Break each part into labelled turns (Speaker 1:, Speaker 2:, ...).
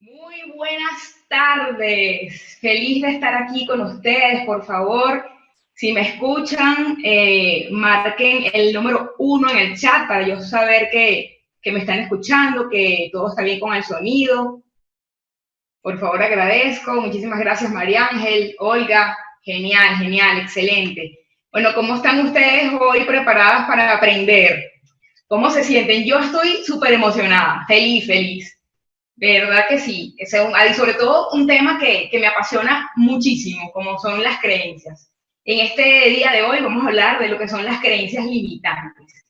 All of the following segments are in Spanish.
Speaker 1: Muy buenas tardes. Feliz de estar aquí con ustedes. Por favor, si me escuchan, marquen el número 1 en el chat para yo saber que me están escuchando, que todo está bien con el sonido. Por favor, agradezco. Muchísimas gracias, María Ángel, Olga. Genial, genial, excelente. Bueno, ¿cómo están ustedes hoy preparadas para aprender? ¿Cómo se sienten? Yo estoy súper emocionada, feliz, feliz. De verdad que sí. Y sobre todo un tema que me apasiona muchísimo, como son las creencias. En este día de hoy vamos a hablar de lo que son las creencias limitantes.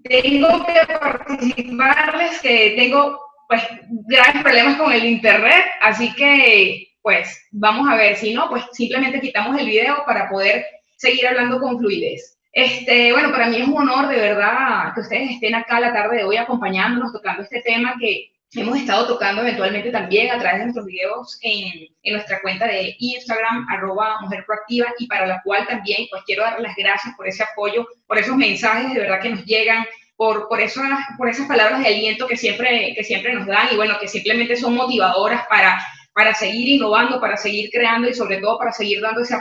Speaker 1: Tengo que participarles que tengo pues graves problemas con el internet, así que pues vamos a ver, si no, pues simplemente quitamos el video para poder seguir hablando con fluidez. Bueno, para mí es un honor de verdad que ustedes estén acá la tarde de hoy acompañándonos, tocando este tema que hemos estado tocando eventualmente también a través de nuestros videos en nuestra cuenta de Instagram, @mujerproactiva, y para la cual también pues quiero dar las gracias por ese apoyo, por esos mensajes de verdad que nos llegan, por esas palabras de aliento que siempre nos dan y bueno, que simplemente son motivadoras para seguir innovando, para seguir creando y sobre todo para seguir dando ese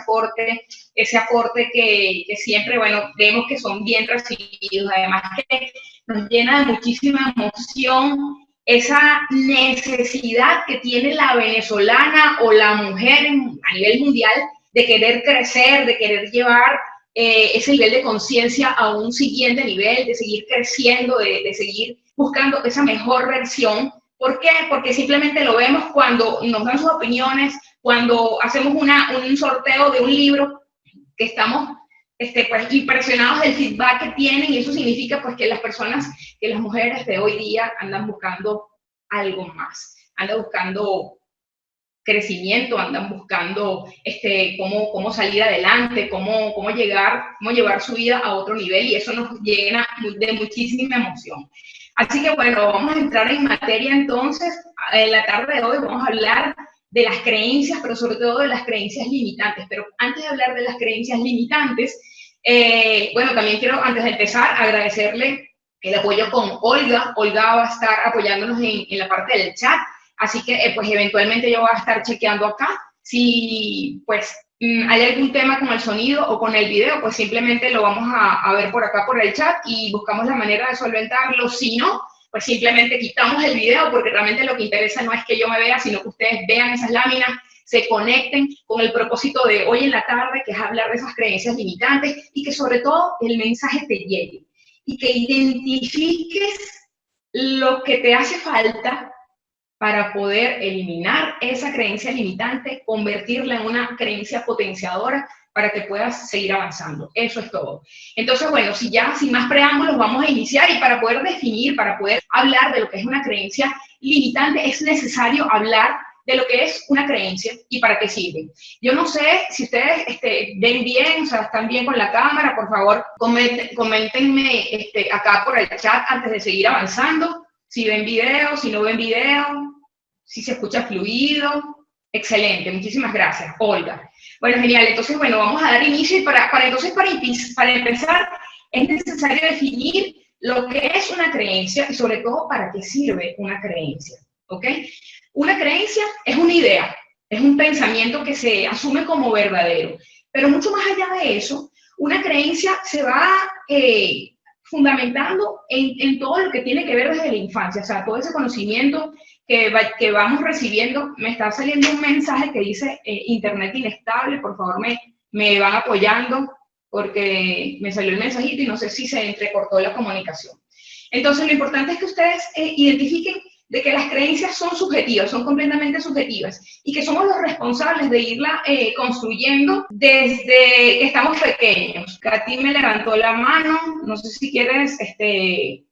Speaker 1: aporte que siempre, bueno, vemos que son bien recibidos. Además que nos llena de muchísima emoción esa necesidad que tiene la venezolana o la mujer a nivel mundial de querer crecer, de querer llevar ese nivel de conciencia a un siguiente nivel, de seguir creciendo, de seguir buscando esa mejor versión. ¿Por qué? Porque simplemente lo vemos cuando nos dan sus opiniones, cuando hacemos un sorteo de un libro, que estamos pues, impresionados del feedback que tienen, y eso significa pues que las personas, que las mujeres de hoy día andan buscando algo más, andan buscando crecimiento, andan buscando cómo salir adelante, cómo llevar su vida a otro nivel, y eso nos llena de muchísima emoción. Así que bueno, vamos a entrar en materia entonces. En la tarde de hoy vamos a hablar de las creencias, pero sobre todo de las creencias limitantes. Pero antes de hablar de las creencias limitantes, bueno, también quiero, antes de empezar, agradecerle el apoyo con Olga. Olga va a estar apoyándonos en la parte del chat. Así que, pues, eventualmente yo voy a estar chequeando acá. Si, pues, hay algún tema con el sonido o con el video, pues simplemente lo vamos a ver por acá, por el chat, y buscamos la manera de solventarlo. Si no, pues simplemente quitamos el video, porque realmente lo que interesa no es que yo me vea, sino que ustedes vean esas láminas, se conecten con el propósito de hoy en la tarde, que es hablar de esas creencias limitantes, y que sobre todo el mensaje te llegue, y que identifiques lo que te hace falta para poder eliminar esa creencia limitante, convertirla en una creencia potenciadora para que puedas seguir avanzando. Eso es todo. Entonces, bueno, sin más preámbulos, vamos a iniciar, y para poder definir, para poder hablar de lo que es una creencia limitante, es necesario hablar de lo que es una creencia y para qué sirve. Yo no sé si ustedes ven bien, o sea, están bien con la cámara. Por favor, coméntenme acá por el chat antes de seguir avanzando. Si ven video, si no ven video, si se escucha fluido. Excelente, muchísimas gracias, Olga. Bueno, genial. Entonces, bueno, vamos a dar inicio, y para empezar es necesario definir lo que es una creencia y sobre todo para qué sirve una creencia, ¿ok? Una creencia es una idea, es un pensamiento que se asume como verdadero, pero mucho más allá de eso, una creencia se va fundamentando en todo lo que tiene que ver desde la infancia, o sea, todo ese conocimiento que vamos recibiendo. Me está saliendo un mensaje que dice internet inestable. Por favor, me van apoyando, porque me salió el mensajito y no sé si se entrecortó la comunicación. Entonces, lo importante es que ustedes identifiquen de que las creencias son subjetivas, son completamente subjetivas, y que somos los responsables de irla construyendo desde que estamos pequeños. Katy me levantó la mano, no sé si quieres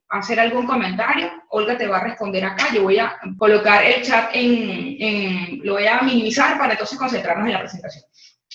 Speaker 1: hacer algún comentario. Olga te va a responder acá. Yo voy a colocar el chat lo voy a minimizar para entonces concentrarnos en la presentación.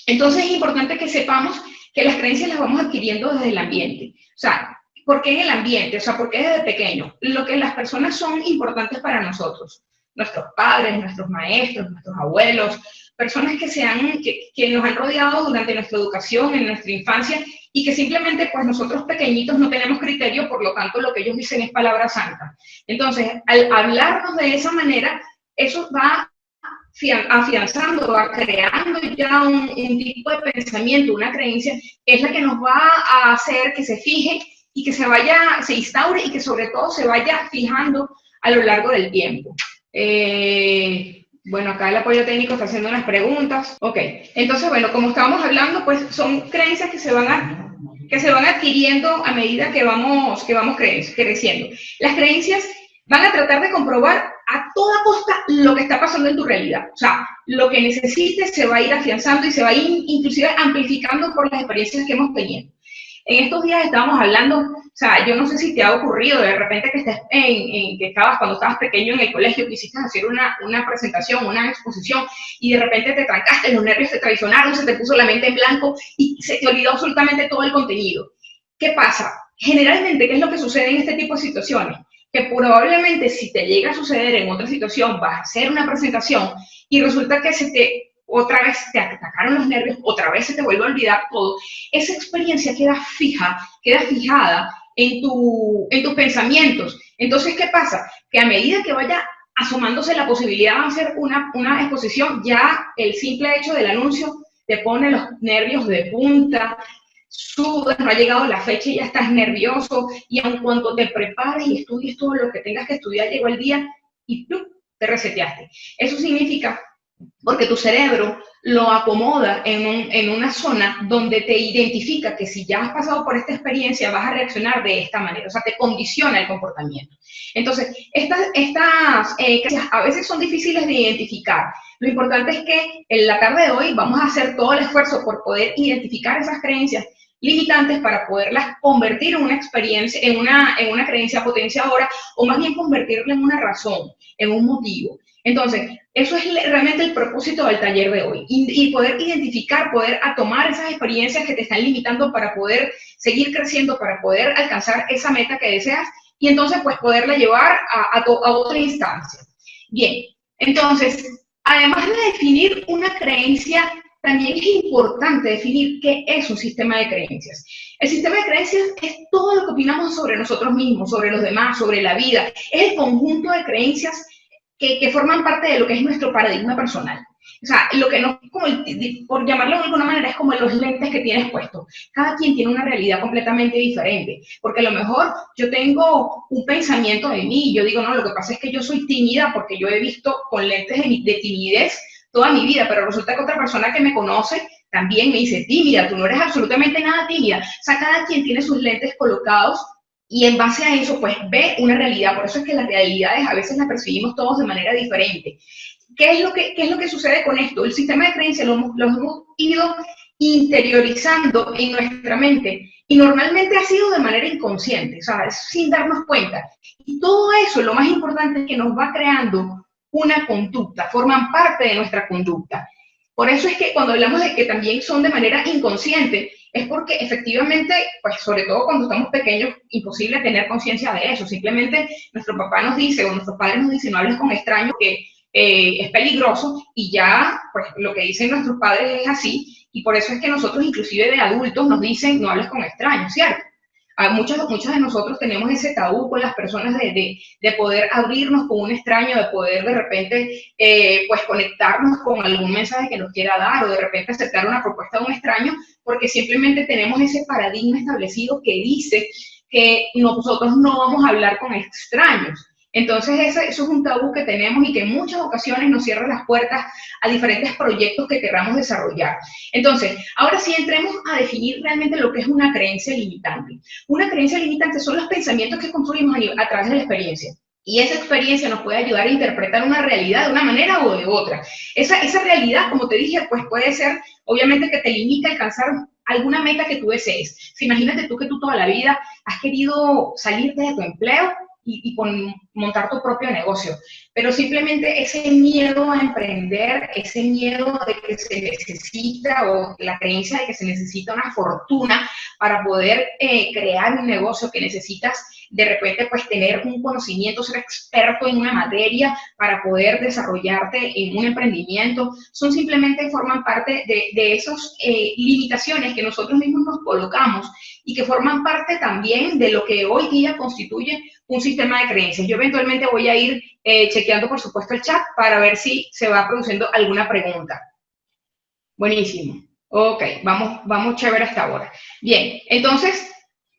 Speaker 1: Entonces es importante que sepamos que las creencias las vamos adquiriendo desde el ambiente. O sea, ¿por qué en el ambiente? O sea, ¿por qué desde pequeño? Lo que las personas son importantes para nosotros, nuestros padres, nuestros maestros, nuestros abuelos, personas que nos han rodeado durante nuestra educación, en nuestra infancia, y que simplemente pues nosotros pequeñitos no tenemos criterio, por lo tanto lo que ellos dicen es palabra santa. Entonces, al hablarnos de esa manera, eso va afianzando, va creando ya un tipo de pensamiento, una creencia, que es la que nos va a hacer que se fije y que se instaure y que sobre todo se vaya fijando a lo largo del tiempo. Bueno, acá el apoyo técnico está haciendo unas preguntas. Ok, entonces, bueno, como estábamos hablando, pues son creencias que se van adquiriendo a medida que vamos creciendo. Las creencias van a tratar de comprobar a toda costa lo que está pasando en tu realidad. O sea, lo que necesites se va a ir afianzando y se va a ir inclusive amplificando por las experiencias que hemos tenido. En estos días estábamos hablando, o sea, yo no sé si te ha ocurrido de repente que estés cuando estabas pequeño en el colegio, quisiste hacer una presentación, una exposición, y de repente te trancaste, los nervios te traicionaron, se te puso la mente en blanco y se te olvidó absolutamente todo el contenido. ¿Qué pasa? Generalmente, ¿qué es lo que sucede en este tipo de situaciones? Que probablemente si te llega a suceder en otra situación, vas a hacer una presentación y resulta que otra vez te atacaron los nervios, otra vez se te vuelve a olvidar todo, esa experiencia queda fijada en tus pensamientos. Entonces, ¿qué pasa? Que a medida que vaya asomándose la posibilidad de hacer una exposición, ya el simple hecho del anuncio te pone los nervios de punta, sudas, no ha llegado la fecha y ya estás nervioso, y aun cuando te prepares y estudies todo lo que tengas que estudiar, llegó el día y ¡plum!, te reseteaste. Eso significa porque tu cerebro lo acomoda en una zona donde te identifica que si ya has pasado por esta experiencia vas a reaccionar de esta manera, o sea, te condiciona el comportamiento. Entonces, estas a veces son difíciles de identificar. Lo importante es que en la tarde de hoy vamos a hacer todo el esfuerzo por poder identificar esas creencias limitantes para poderlas convertir en una experiencia, en una creencia potenciadora, o más bien convertirla en una razón, en un motivo. Entonces, eso es realmente el propósito del taller de hoy, y poder identificar, poder tomar esas experiencias que te están limitando para poder seguir creciendo, para poder alcanzar esa meta que deseas, y entonces pues poderla llevar a otra instancia. Bien, entonces, además de definir una creencia, también es importante definir qué es un sistema de creencias. El sistema de creencias es todo lo que opinamos sobre nosotros mismos, sobre los demás, sobre la vida. Es el conjunto de creencias que forman parte de lo que es nuestro paradigma personal. O sea, lo que no, como por llamarlo de alguna manera, es como los lentes que tienes puestos. Cada quien tiene una realidad completamente diferente, porque a lo mejor yo tengo un pensamiento de mí, y yo digo, no, lo que pasa es que yo soy tímida porque yo he visto con lentes de timidez toda mi vida, pero resulta que otra persona que me conoce también me dice, tímida, tú no eres absolutamente nada tímida. O sea, cada quien tiene sus lentes colocados y en base a eso, pues, ve una realidad. Por eso es que las realidades a veces las percibimos todos de manera diferente. ¿Qué es lo que sucede con esto? El sistema de creencias lo hemos ido interiorizando en nuestra mente y normalmente ha sido de manera inconsciente, o sea, sin darnos cuenta. Y todo eso, lo más importante es que nos va creando una conducta, forman parte de nuestra conducta. Por eso es que cuando hablamos de que también son de manera inconsciente, es porque efectivamente, pues sobre todo cuando estamos pequeños, imposible tener conciencia de eso. Simplemente nuestro papá nos dice, o nuestros padres nos dicen, no hables con extraños, que es peligroso, y ya, pues lo que dicen nuestros padres es así, y por eso es que nosotros, inclusive de adultos, nos dicen, no hables con extraños, ¿cierto? Muchos de nosotros tenemos ese tabú con las personas de poder abrirnos con un extraño, de poder de repente pues conectarnos con algún mensaje que nos quiera dar, o de repente aceptar una propuesta de un extraño, porque simplemente tenemos ese paradigma establecido que dice que nosotros no vamos a hablar con extraños. Entonces eso es un tabú que tenemos y que en muchas ocasiones nos cierra las puertas a diferentes proyectos que queramos desarrollar. Entonces, ahora sí entremos a definir realmente lo que es una creencia limitante. Una creencia limitante son los pensamientos que construimos a través de la experiencia. Y esa experiencia nos puede ayudar a interpretar una realidad de una manera o de otra. Esa realidad, como te dije, pues puede ser, obviamente, que te limita a alcanzar alguna meta que tú desees. Si imagínate tú que tú toda la vida has querido salirte de tu empleo y montar tu propio negocio, pero simplemente ese miedo a emprender, ese miedo de que se necesita, o la creencia de que se necesita una fortuna para poder crear un negocio, que necesitas de repente pues tener un conocimiento, ser experto en una materia para poder desarrollarte en un emprendimiento, son simplemente forman parte de esas limitaciones que nosotros mismos nos colocamos y que forman parte también de lo que hoy día constituye un sistema de creencias. Yo eventualmente voy a ir chequeando, por supuesto, el chat para ver si se va produciendo alguna pregunta. Buenísimo. Ok, vamos chévere hasta ahora. Bien, entonces,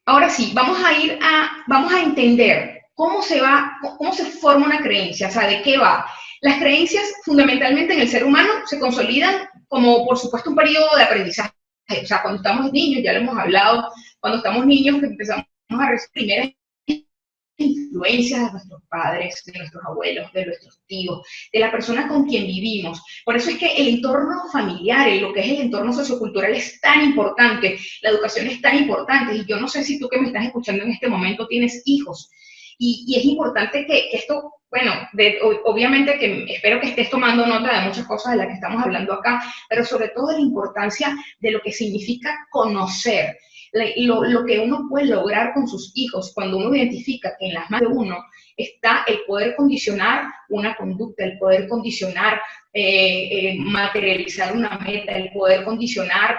Speaker 1: ahora sí, vamos a entender cómo se forma una creencia, o sea, de qué va. Las creencias, fundamentalmente en el ser humano, se consolidan como, por supuesto, un periodo de aprendizaje. O sea, cuando estamos niños, ya lo hemos hablado, cuando estamos niños que empezamos a recibir primeras influencias de nuestros padres, de nuestros abuelos, de nuestros tíos, de la persona con quien vivimos. Por eso es que el entorno familiar, lo que es el entorno sociocultural es tan importante, la educación es tan importante, y yo no sé si tú que me estás escuchando en este momento tienes hijos, y es importante que esto, bueno, obviamente que espero que estés tomando nota de muchas cosas de las que estamos hablando acá, pero sobre todo de la importancia de lo que significa conocer, lo que uno puede lograr con sus hijos cuando uno identifica que en las manos de uno está el poder condicionar una conducta, el poder condicionar, materializar una meta, el poder condicionar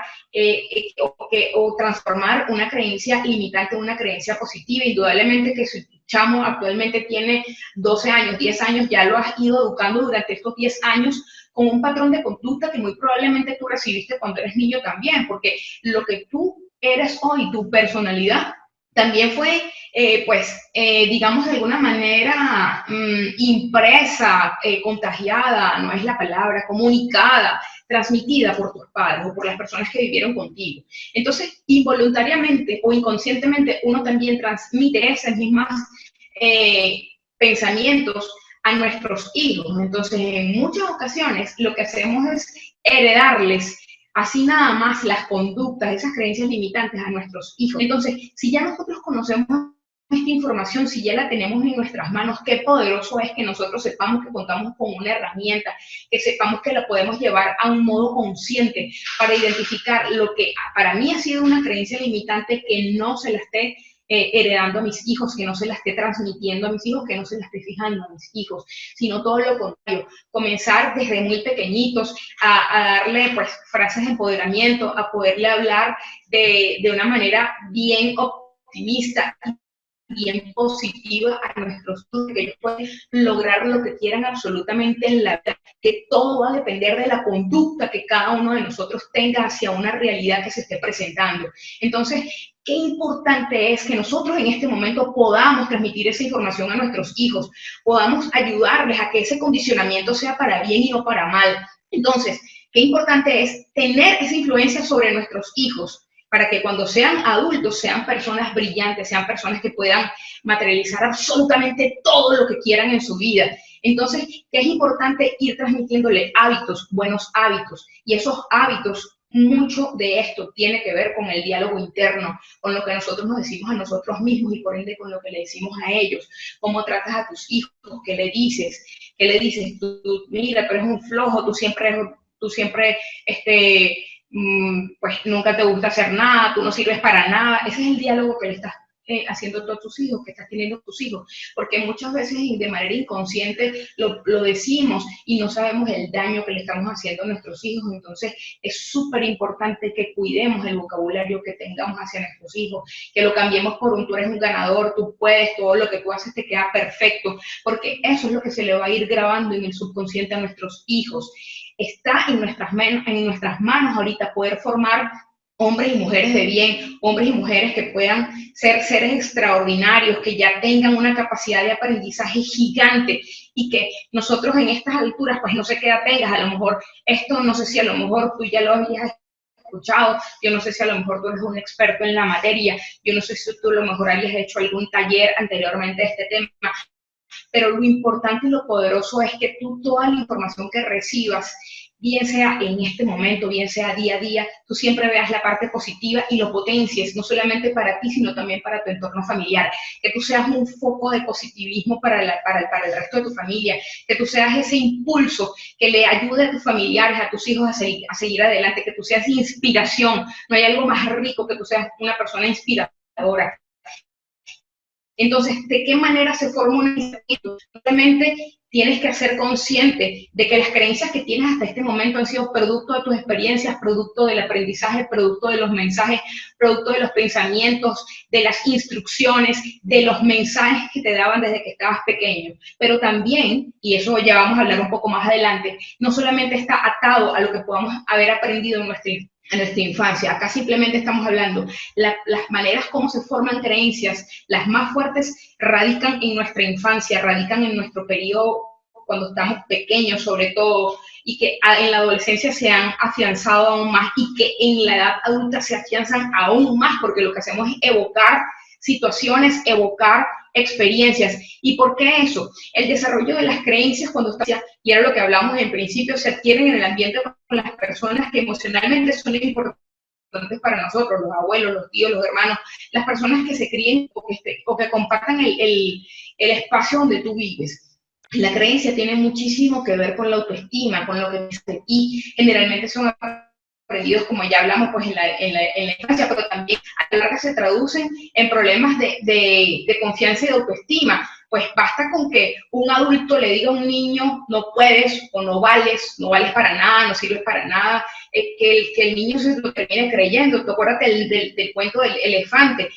Speaker 1: o transformar una creencia limitante en una creencia positiva. Indudablemente que si tu chamo actualmente tiene 12 años, 10 años, ya lo has ido educando durante estos 10 años con un patrón de conducta que muy probablemente tú recibiste cuando eres niño también, porque lo que tú eres hoy, tu personalidad, también fue, digamos, de alguna manera impresa, contagiada, no es la palabra, comunicada, transmitida por tus padres o por las personas que vivieron contigo. Entonces, involuntariamente o inconscientemente, uno también transmite esas mismas pensamientos a nuestros hijos. Entonces, en muchas ocasiones, lo que hacemos es heredarles así nada más las conductas, esas creencias limitantes a nuestros hijos. Entonces, si ya nosotros conocemos esta información, si ya la tenemos en nuestras manos, qué poderoso es que nosotros sepamos que contamos con una herramienta, que sepamos que la podemos llevar a un modo consciente para identificar lo que para mí ha sido una creencia limitante, que no se la esté heredando a mis hijos, que no se la esté transmitiendo a mis hijos, que no se la esté fijando a mis hijos, sino todo lo contrario, comenzar desde muy pequeñitos a darle pues frases de empoderamiento, a poderle hablar de una manera bien optimista, bien positiva a nuestros hijos, que ellos pueden lograr lo que quieran absolutamente en la vida, que todo va a depender de la conducta que cada uno de nosotros tenga hacia una realidad que se esté presentando. Entonces, qué importante es que nosotros en este momento podamos transmitir esa información a nuestros hijos, podamos ayudarles a que ese condicionamiento sea para bien y no para mal. Entonces, qué importante es tener esa influencia sobre nuestros hijos, para que cuando sean adultos sean personas brillantes, sean personas que puedan materializar absolutamente todo lo que quieran en su vida. Entonces, que es importante ir transmitiéndole hábitos, buenos hábitos, y esos hábitos, mucho de esto tiene que ver con el diálogo interno, con lo que nosotros nos decimos a nosotros mismos y por ende con lo que le decimos a ellos. Cómo tratas a tus hijos, qué le dices, tú mira, tú eres un flojo, tú siempre, pues nunca te gusta hacer nada, tú no sirves para nada. Ese es el diálogo que le estás haciendo a todos tus hijos, que estás teniendo tus hijos, porque muchas veces de manera inconsciente lo decimos y no sabemos el daño que le estamos haciendo a nuestros hijos. Entonces es súper importante que cuidemos el vocabulario que tengamos hacia nuestros hijos, que lo cambiemos por un tú eres un ganador, tú puedes, todo lo que tú haces te queda perfecto, porque eso es lo que se le va a ir grabando en el subconsciente a nuestros hijos. Está en nuestras manos ahorita poder formar hombres y mujeres de bien, hombres y mujeres que puedan ser seres extraordinarios, que ya tengan una capacidad de aprendizaje gigante y que nosotros en estas alturas, pues no sé qué edad tengas, a lo mejor esto, no sé si a lo mejor tú ya lo habías escuchado, yo no sé si a lo mejor tú eres un experto en la materia, yo no sé si tú a lo mejor hayas hecho algún taller anteriormente de este tema, pero lo importante y lo poderoso es que tú toda la información que recibas, bien sea en este momento, bien sea día a día, tú siempre veas la parte positiva y lo potencies, no solamente para ti, sino también para tu entorno familiar, que tú seas un foco de positivismo para el resto de tu familia, que tú seas ese impulso que le ayude a tus familiares, a tus hijos a seguir adelante, que tú seas inspiración. No hay algo más rico que tú seas una persona inspiradora, Entonces, ¿de qué manera se forma un pensamiento? Simplemente tienes que ser consciente de que las creencias que tienes hasta este momento han sido producto de tus experiencias, producto del aprendizaje, producto de los mensajes, producto de los pensamientos, de las instrucciones, de los mensajes que te daban desde que estabas pequeño. Pero también, y eso ya vamos a hablar un poco más adelante, no solamente está atado a lo que podamos haber aprendido en nuestra infancia. Acá simplemente estamos hablando las maneras como se forman creencias, las más fuertes radican en nuestra infancia, radican en nuestro periodo cuando estamos pequeños sobre todo, y que en la adolescencia se han afianzado aún más y que en la edad adulta se afianzan aún más, porque lo que hacemos es evocar situaciones, evocar experiencias. ¿Y por qué eso? El desarrollo de las creencias cuando está, y era lo que hablamos en principio, se adquieren en el ambiente con las personas que emocionalmente son importantes para nosotros, los abuelos, los tíos, los hermanos, las personas que se críen o que compartan el espacio donde tú vives. La creencia tiene muchísimo que ver con la autoestima, con lo que piensas de ti. Generalmente son aprendidos, como ya hablamos, pues en la infancia, pero también a la larga se traducen en problemas de confianza y de autoestima. Pues basta con que un adulto le diga a un niño, no puedes o no vales para nada, no sirves para nada, que el niño se lo termine creyendo. Tú acuérdate del cuento del elefante.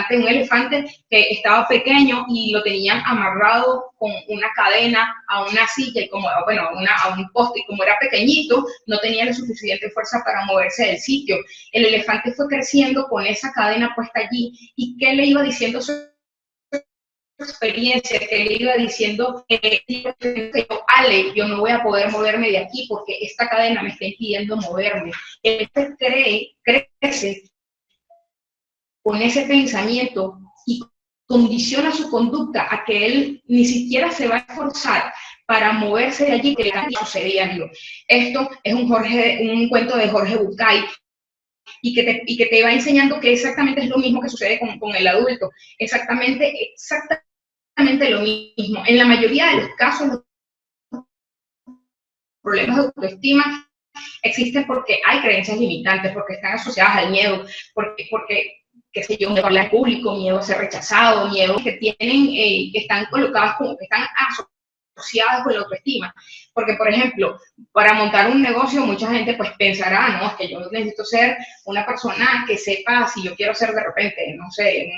Speaker 1: Un elefante que estaba pequeño y lo tenían amarrado con una cadena a una silla y como, bueno, a un poste, y como era pequeñito, no tenía la suficiente fuerza para moverse del sitio. El elefante fue creciendo con esa cadena puesta allí. ¿Y qué le iba diciendo su experiencia? Que le iba diciendo, Ale, yo no voy a poder moverme de aquí porque esta cadena me está impidiendo moverme. Él crece con ese pensamiento y condiciona su conducta a que él ni siquiera se va a esforzar para moverse de allí, que le está sucediendo. Esto es un cuento de Jorge Bucay, y que te va enseñando que exactamente es lo mismo que sucede con el adulto. Exactamente lo mismo. En la mayoría de los casos, los problemas de autoestima existen porque hay creencias limitantes, porque están asociadas al miedo, porque qué sé yo, miedo a hablar en público, miedo a ser rechazado, miedo que tienen, que están colocadas como que están asociadas con la autoestima. Porque, por ejemplo, para montar un negocio, mucha gente pues pensará, no, es que yo necesito ser una persona que sepa, si yo quiero ser de repente, no sé,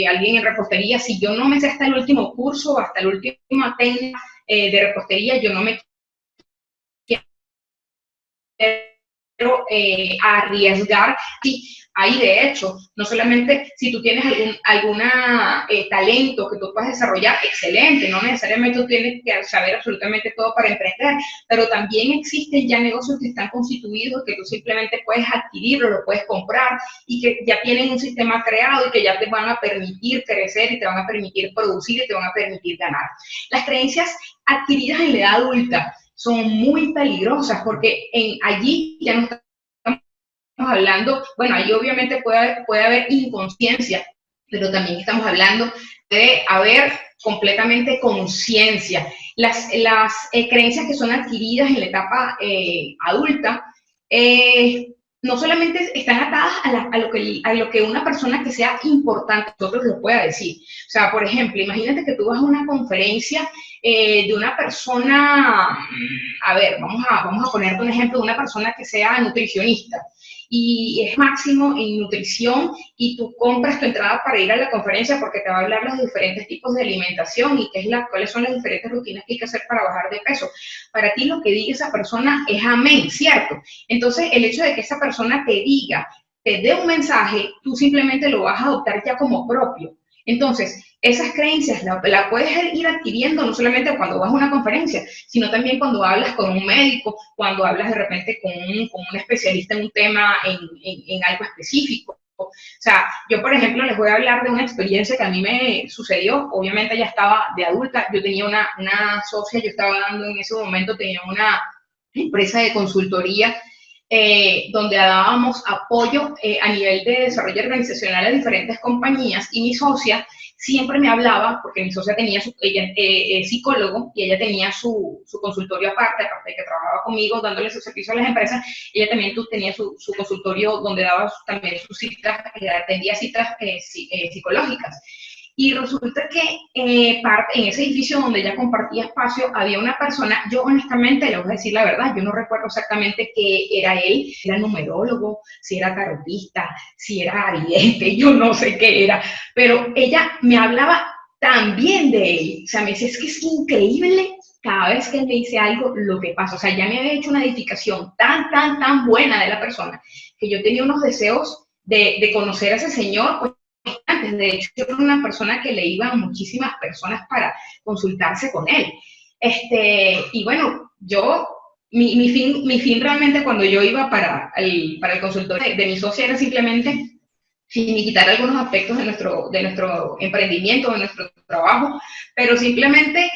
Speaker 1: alguien en repostería, si yo no me sé hasta el último curso, hasta el último técnica de repostería, yo no me quiero arriesgar. Sí, ahí de hecho, no solamente si tú tienes algún talento que tú puedas desarrollar, excelente, no necesariamente tú tienes que saber absolutamente todo para emprender, pero también existen ya negocios que están constituidos, que tú simplemente puedes adquirirlo, lo puedes comprar y que ya tienen un sistema creado y que ya te van a permitir crecer y te van a permitir producir y te van a permitir ganar. Las creencias adquiridas en la edad adulta son muy peligrosas porque allí ya no estamos hablando, bueno, ahí obviamente puede haber inconsciencia, pero también estamos hablando de haber completamente conciencia. Las creencias que son adquiridas en la etapa adulta, no solamente están atadas a lo que una persona que sea importante nosotros lo pueda decir. O sea, por ejemplo, imagínate que tú vas a una conferencia de una persona, a ver, vamos a ponerte un ejemplo de una persona que sea nutricionista y es máximo en nutrición y tú compras tu entrada para ir a la conferencia porque te va a hablar de los diferentes tipos de alimentación y cuáles son las diferentes rutinas que hay que hacer para bajar de peso. Para ti lo que diga esa persona es amén, ¿cierto? Entonces el hecho de que esa persona te diga, te dé un mensaje, tú simplemente lo vas a adoptar ya como propio. Entonces, esas creencias la puedes ir adquiriendo no solamente cuando vas a una conferencia, sino también cuando hablas con un médico, cuando hablas de repente con un especialista en un tema, en algo específico. O sea, yo, por ejemplo, les voy a hablar de una experiencia que a mí me sucedió. Obviamente ya estaba de adulta, yo tenía una socia, yo estaba dando en ese momento, tenía una empresa de consultoría donde dábamos apoyo a nivel de desarrollo organizacional a diferentes compañías y mi socia siempre me hablaba, porque mi socia ella es psicólogo y ella tenía su consultorio aparte de que trabajaba conmigo dándole su servicio a las empresas, ella también tenía su consultorio donde daba también sus citas, atendía citas psicológicas. Y resulta que en ese edificio donde ella compartía espacio había una persona, yo honestamente le voy a decir la verdad, yo no recuerdo exactamente qué era él, si era numerólogo, si era tarotista, si era vidente, yo no sé qué era, pero ella me hablaba tan bien de él, o sea, me decía, es que es increíble cada vez que él me dice algo, lo que pasa, o sea, ya me había hecho una edificación tan buena de la persona, que yo tenía unos deseos de conocer a ese señor, pues, antes. De hecho, yo era una persona que le iban a muchísimas personas para consultarse con él. Y bueno, mi fin realmente cuando yo iba para el consultorio de mi socia era simplemente finiquitar algunos aspectos de nuestro emprendimiento, de nuestro trabajo, pero simplemente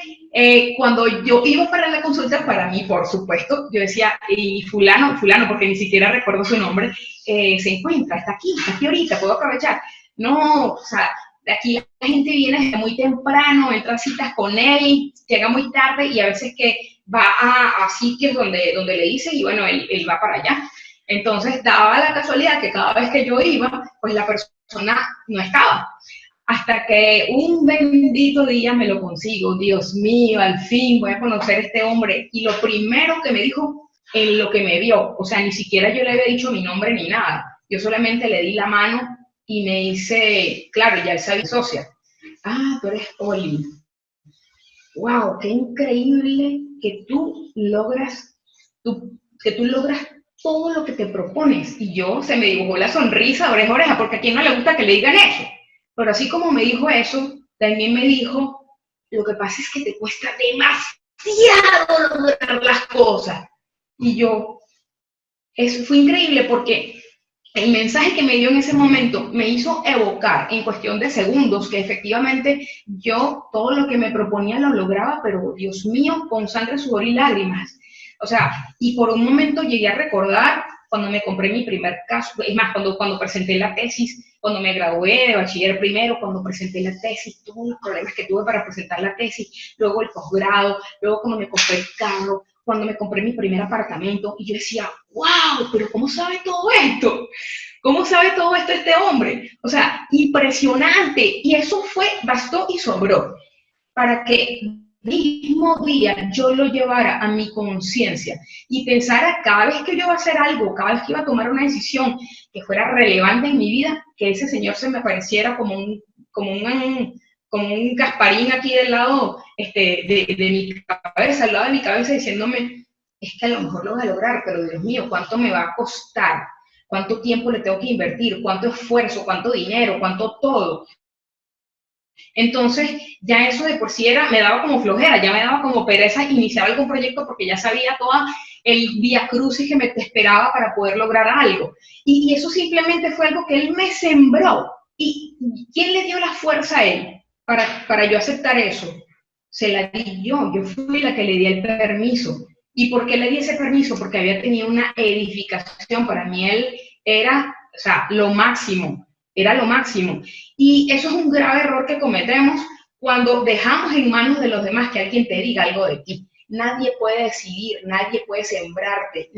Speaker 1: cuando yo iba para la consulta, para mí, por supuesto, yo decía, y fulano, porque ni siquiera recuerdo su nombre, se encuentra, está aquí ahorita, puedo aprovechar. No, o sea, de aquí la gente viene desde muy temprano, entra a citas con él, llega muy tarde y a veces que va a sitios donde le dicen y bueno, él va para allá. Entonces daba la casualidad que cada vez que yo iba, pues la persona no estaba. Hasta que un bendito día me lo consigo, Dios mío, al fin voy a conocer a este hombre. Y lo primero que me dijo en lo que me vio, o sea, ni siquiera yo le había dicho mi nombre ni nada, yo solamente le di la mano y me dice, claro, ya él sabía socia. Ah, tú eres Oli. Wow, qué increíble que que tú logras todo lo que te propones. Y yo se me dibujó la sonrisa de oreja a oreja, porque a quien no le gusta que le digan eso. Pero así como me dijo eso, también me dijo, lo que pasa es que te cuesta demasiado lograr las cosas. Y yo, eso fue increíble porque el mensaje que me dio en ese momento me hizo evocar en cuestión de segundos que efectivamente yo todo lo que me proponía lo lograba, pero Dios mío, con sangre, sudor y lágrimas. O sea, y por un momento llegué a recordar cuando me compré mi primer caso, es más, cuando presenté la tesis, cuando me gradué de bachiller primero, cuando presenté la tesis, todos los problemas que tuve para presentar la tesis, luego el posgrado, luego cuando me compré el carro, cuando me compré mi primer apartamento, y yo decía, wow, pero ¿cómo sabe todo esto? ¿Cómo sabe todo esto este hombre? O sea, impresionante. Y eso bastó y sobró para que mismo día yo lo llevara a mi conciencia y pensara cada vez que yo iba a hacer algo, cada vez que iba a tomar una decisión que fuera relevante en mi vida, que ese señor se me pareciera como un Gasparín aquí del lado de mi cabeza, al lado de mi cabeza, diciéndome, es que a lo mejor lo voy a lograr, pero Dios mío, ¿cuánto me va a costar? ¿Cuánto tiempo le tengo que invertir? ¿Cuánto esfuerzo? ¿Cuánto dinero? ¿Cuánto todo? Entonces, ya eso de por sí me daba como flojera, ya me daba como pereza iniciar algún proyecto porque ya sabía toda el vía crucis que me esperaba para poder lograr algo. Y eso simplemente fue algo que él me sembró. ¿Y quién le dio la fuerza a él para yo aceptar eso? Se la di yo fui la que le di el permiso. ¿Y por qué le di ese permiso? Porque había tenido una edificación, para mí él era, o sea, lo máximo, era lo máximo. Y eso es un grave error que cometemos cuando dejamos en manos de los demás que alguien te diga algo de ti. Nadie puede decidir, nadie puede sembrarte,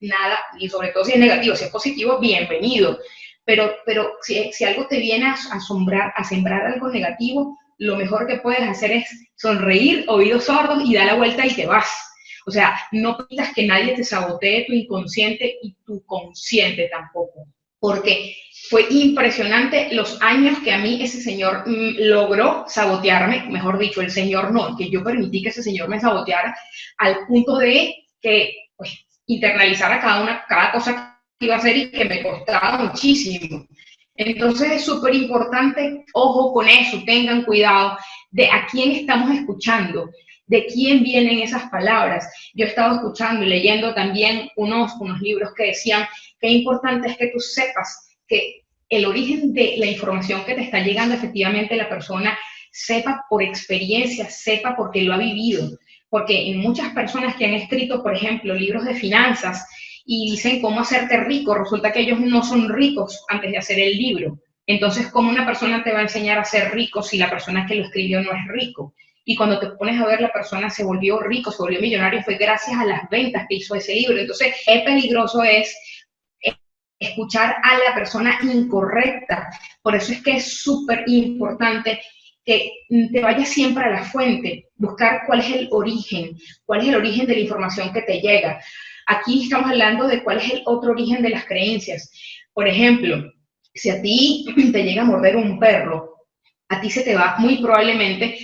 Speaker 1: nada, y sobre todo si es negativo, si es positivo, bienvenido. Pero si algo te viene a sembrar algo negativo, lo mejor que puedes hacer es sonreír, oídos sordos y dar la vuelta y te vas. O sea, no pidas que nadie te sabotee tu inconsciente y tu consciente tampoco, porque fue impresionante los años que a mí ese señor logró sabotearme, mejor dicho, el señor no, que yo permití que ese señor me saboteara al punto de que pues, internalizara cada cosa que iba a hacer y que me costaba muchísimo. Entonces es súper importante, ojo con eso, tengan cuidado de a quién estamos escuchando, de quién vienen esas palabras. Yo he estado escuchando y leyendo también unos libros que decían qué importante es que tú sepas que el origen de la información que te está llegando, efectivamente la persona sepa por experiencia, sepa porque lo ha vivido. Porque en muchas personas que han escrito, por ejemplo, libros de finanzas y dicen cómo hacerte rico, resulta que ellos no son ricos antes de hacer el libro. Entonces, ¿cómo una persona te va a enseñar a ser rico si la persona que lo escribió no es rico? Y cuando te pones a ver, la persona se volvió rico, se volvió millonario, fue gracias a las ventas que hizo ese libro. Entonces, qué peligroso es escuchar a la persona incorrecta. Por eso es que es súper importante que te vayas siempre a la fuente, buscar cuál es el origen de la información que te llega. Aquí estamos hablando de cuál es el otro origen de las creencias. Por ejemplo, si a ti te llega a morder un perro, a ti se te va muy probablemente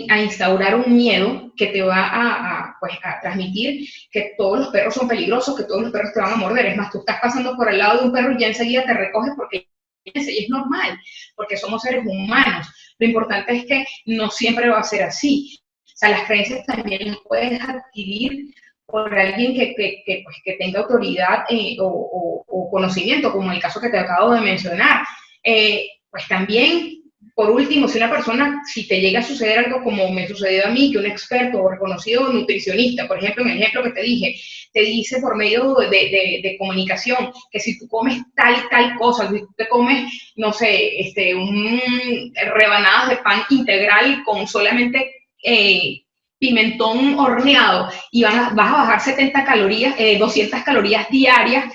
Speaker 1: a instaurar un miedo que te va pues, a transmitir que todos los perros son peligrosos, que todos los perros te van a morder. Es más, tú estás pasando por al lado de un perro y ya enseguida te recoges porque y es normal, porque somos seres humanos. Lo importante es que no siempre va a ser así. O sea, las creencias también las puedes adquirir por alguien pues, que tenga autoridad o conocimiento, como el caso que te acabo de mencionar. Pues también, por último, si una persona, si te llega a suceder algo como me sucedió a mí, que un experto o reconocido nutricionista, por ejemplo, en el ejemplo que te dije, te dice por medio de comunicación que si tú comes tal y tal cosa, si tú te comes, no sé, rebanadas de pan integral con solamente pimentón horneado y vas a bajar 70 calorías, 200 calorías diarias,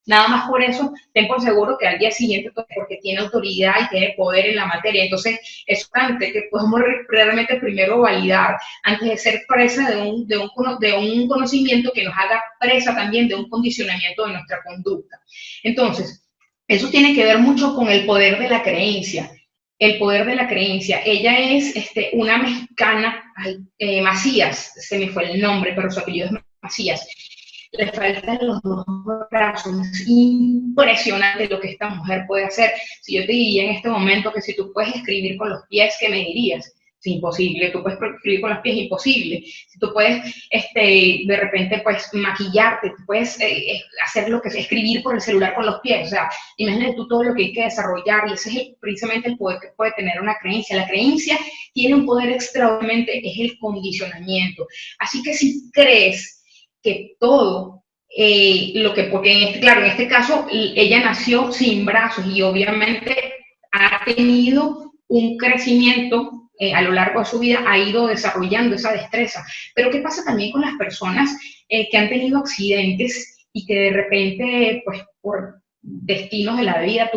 Speaker 1: nada más por eso, ten por seguro que al día siguiente, porque tiene autoridad y tiene poder en la materia. Entonces, es importante que podamos realmente primero validar, antes de ser presa de un conocimiento que nos haga presa también de un condicionamiento de nuestra conducta. Entonces, eso tiene que ver mucho con el poder de la creencia. El poder de la creencia. Ella es una mexicana, Macías, se me fue el nombre, pero su apellido es Macías. Le faltan los dos brazos. Es impresionante lo que esta mujer puede hacer. Si yo te diría en este momento que si tú puedes escribir con los pies, ¿qué me dirías? Es imposible. Tú puedes escribir con los pies, imposible. Si tú puedes, de repente, pues, maquillarte, tú puedes hacer lo que es escribir por el celular con los pies. O sea, imagínate tú todo lo que hay que desarrollar y ese es precisamente el poder que puede tener una creencia. La creencia tiene un poder extraordinario, es el condicionamiento. Así que si crees que todo porque claro, en este caso ella nació sin brazos y obviamente ha tenido un crecimiento a lo largo de su vida, ha ido desarrollando esa destreza. Pero ¿qué pasa también con las personas que han tenido accidentes y que de repente, pues por destinos de la vida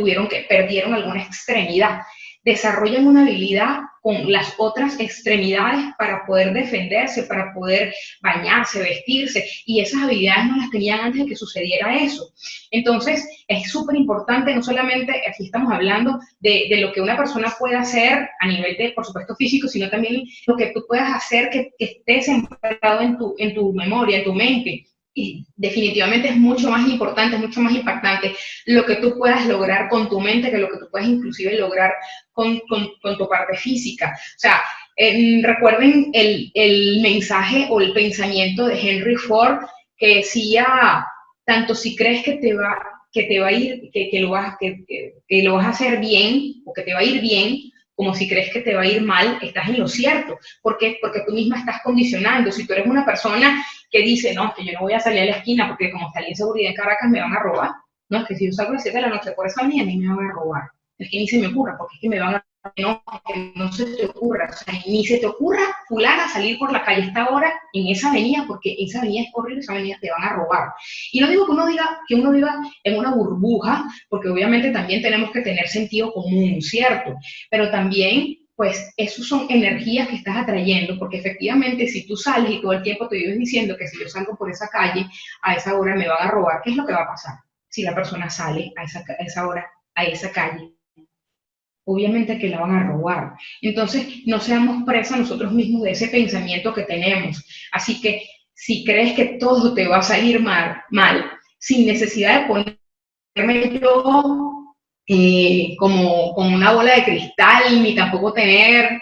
Speaker 1: perdieron alguna extremidad? Desarrollan una habilidad con las otras extremidades para poder defenderse, para poder bañarse, vestirse, y esas habilidades no las tenían antes de que sucediera eso. Entonces, es súper importante, no solamente aquí estamos hablando de lo que una persona puede hacer a nivel de, por supuesto, físico, sino también lo que tú puedas hacer que esté sembrado en tu memoria, en tu mente. Y definitivamente es mucho más importante, es mucho más impactante lo que tú puedas lograr con tu mente que lo que tú puedas inclusive lograr con tu parte física. O sea, recuerden el mensaje o el pensamiento de Henry Ford que decía, tanto si crees que te va a ir, que lo vas a hacer bien o que te va a ir bien, como si crees que te va a ir mal, estás en lo cierto. ¿Por qué? Porque tú misma estás condicionando. Si tú eres una persona que dice, no, que yo no voy a salir a la esquina porque como está la inseguridad en Caracas me van a robar, no, es que si yo salgo a las 7 de la noche por esa avenida, a mí me van a robar. Es que ni se me ocurra, porque es que me van a no, que no se te ocurra, o sea, ni se te ocurra, fulana, salir por la calle a esta hora en esa avenida, porque esa avenida es horrible, esa avenida te van a robar. Y no digo que uno viva en una burbuja, porque obviamente también tenemos que tener sentido común, ¿cierto? Pero también, pues, eso son energías que estás atrayendo, porque efectivamente, si tú sales y todo el tiempo te vives diciendo que si yo salgo por esa calle, a esa hora me van a robar, ¿qué es lo que va a pasar si la persona sale a esa hora, a esa calle? Obviamente que la van a robar. Entonces, no seamos presas nosotros mismos de ese pensamiento que tenemos. Así que, si crees que todo te va a salir mal, sin necesidad de ponerme yo como una bola de cristal, ni tampoco tener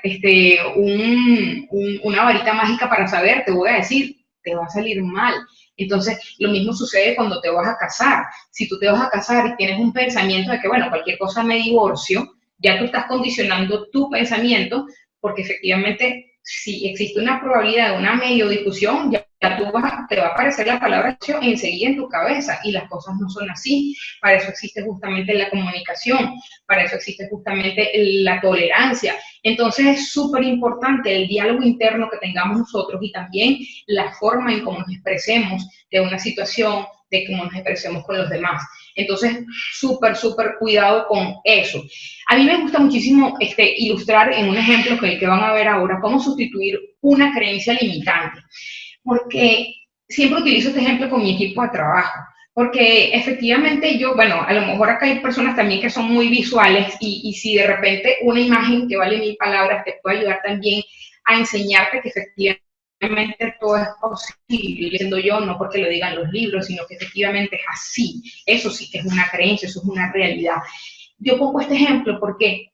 Speaker 1: una varita mágica para saber, te voy a decir, te va a salir mal. Entonces, lo mismo sucede cuando te vas a casar. Si tú te vas a casar y tienes un pensamiento de que, bueno, cualquier cosa me divorcio, ya tú estás condicionando tu pensamiento, porque efectivamente, si existe una probabilidad de una medio discusión, ya te va a aparecer la palabra enseguida en tu cabeza, y las cosas no son así. Para eso existe justamente la comunicación, para eso existe justamente la tolerancia. Entonces es súper importante el diálogo interno que tengamos nosotros y también la forma en cómo nos expresemos de una situación, de cómo nos expresemos con los demás. Entonces, súper cuidado con eso. A mí me gusta muchísimo ilustrar en un ejemplo que van a ver ahora, cómo sustituir una creencia limitante. Porque siempre utilizo este ejemplo con mi equipo de trabajo. Porque efectivamente yo, bueno, a lo mejor acá hay personas también que son muy visuales y si de repente una imagen que vale 1000 palabras te puede ayudar también a enseñarte que efectivamente todo es posible, diciendo yo, no porque lo digan los libros, sino que efectivamente es así. Eso sí que es una creencia, eso es una realidad. Yo pongo este ejemplo porque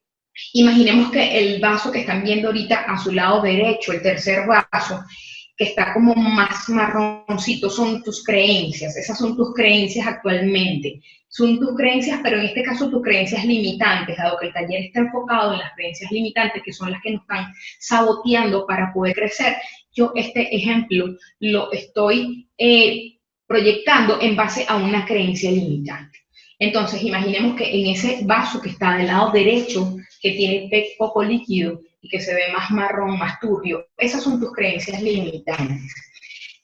Speaker 1: imaginemos que el vaso que están viendo ahorita a su lado derecho, el tercer vaso, que está como más marroncito, son tus creencias, esas son tus creencias actualmente, son tus creencias, pero en este caso tus creencias limitantes, dado que el taller está enfocado en las creencias limitantes, que son las que nos están saboteando para poder crecer. Yo este ejemplo lo estoy proyectando en base a una creencia limitante. Entonces, imaginemos que en ese vaso que está del lado derecho, que tiene poco líquido y que se ve más marrón, más turbio, esas son tus creencias limitantes.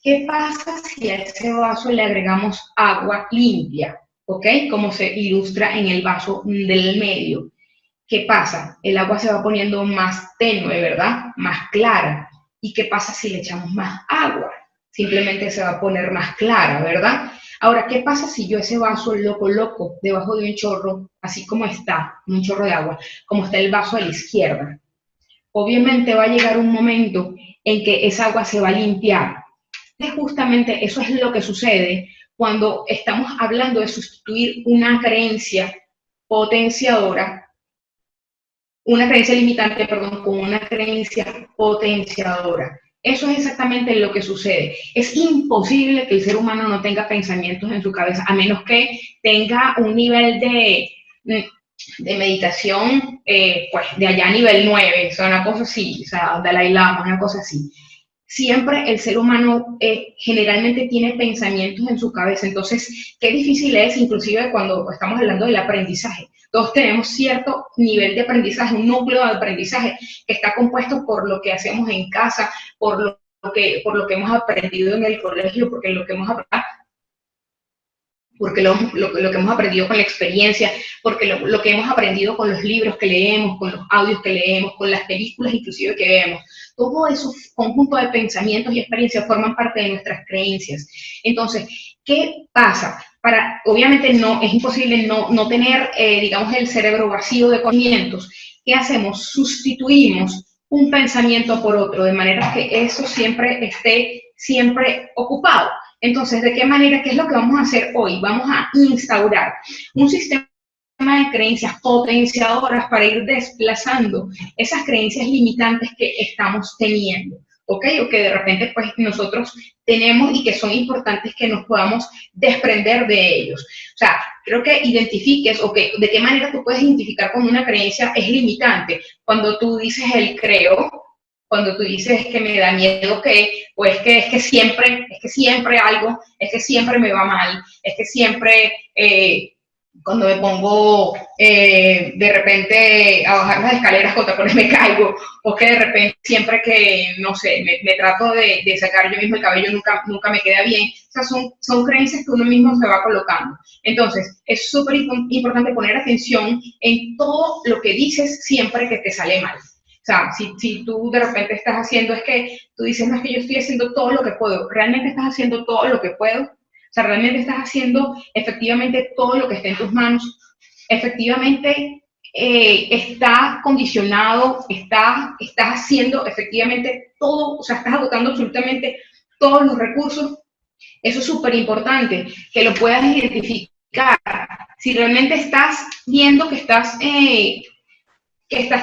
Speaker 1: ¿Qué pasa si a ese vaso le agregamos agua limpia? ¿Ok? Como se ilustra en el vaso del medio. ¿Qué pasa? El agua se va poniendo más tenue, ¿verdad? Más clara. ¿Y qué pasa si le echamos más agua? Simplemente se va a poner más clara, ¿verdad? Ahora, ¿qué pasa si yo ese vaso lo coloco debajo de un chorro, así como está, un chorro de agua, como está el vaso a la izquierda? Obviamente va a llegar un momento en que esa agua se va a limpiar. Y justamente eso es lo que sucede cuando estamos hablando de sustituir una creencia potenciadora, una creencia limitante, perdón, con una creencia potenciadora. Eso es exactamente lo que sucede. Es imposible que el ser humano no tenga pensamientos en su cabeza, a menos que tenga un nivel de meditación, pues de allá a nivel 9, o sea, una cosa así, o sea, Dalai Lama, una cosa así. Siempre el ser humano generalmente tiene pensamientos en su cabeza, entonces qué difícil es, inclusive cuando estamos hablando del aprendizaje. Todos tenemos cierto nivel de aprendizaje, un núcleo de aprendizaje que está compuesto por lo que hacemos en casa, por lo que hemos aprendido en el colegio, porque lo que hemos aprendido, porque lo que hemos aprendido con la experiencia, porque lo que hemos aprendido con los libros que leemos, con los audios que leemos, con las películas inclusive que vemos. Todo esos conjunto de pensamientos y experiencias forman parte de nuestras creencias. Entonces, ¿qué pasa? Obviamente no, es imposible no tener, digamos, el cerebro vacío de conocimientos. ¿Qué hacemos? Sustituimos un pensamiento por otro, de manera que eso siempre esté ocupado. Entonces, ¿de qué manera? ¿Qué es lo que vamos a hacer hoy? Vamos a instaurar un sistema de creencias potenciadoras para ir desplazando esas creencias limitantes que estamos teniendo, ¿ok? O que de repente pues nosotros tenemos y que son importantes que nos podamos desprender de ellos. O sea, creo que identifiques o que de qué manera tú puedes identificar cuando una creencia es limitante. Cuando tú dices el creo, cuando tú dices que me da miedo que, o es que siempre algo, es que siempre me va mal, es que siempre cuando me pongo de repente a bajar las escaleras con tacones me caigo, o que de repente siempre que, no sé, me trato de sacar yo mismo el cabello nunca me queda bien. O sea, son creencias que uno mismo se va colocando. Entonces, es súper importante poner atención en todo lo que dices siempre que te sale mal. O sea, si tú de repente estás haciendo, es que tú dices, no, es que yo estoy haciendo todo lo que puedo, ¿realmente estás haciendo todo lo que puedo? O sea, ¿realmente estás haciendo efectivamente todo lo que esté en tus manos? Efectivamente está condicionado, estás haciendo efectivamente todo, o sea, estás agotando absolutamente todos los recursos. Eso es súper importante, que lo puedas identificar. Si realmente estás viendo que estás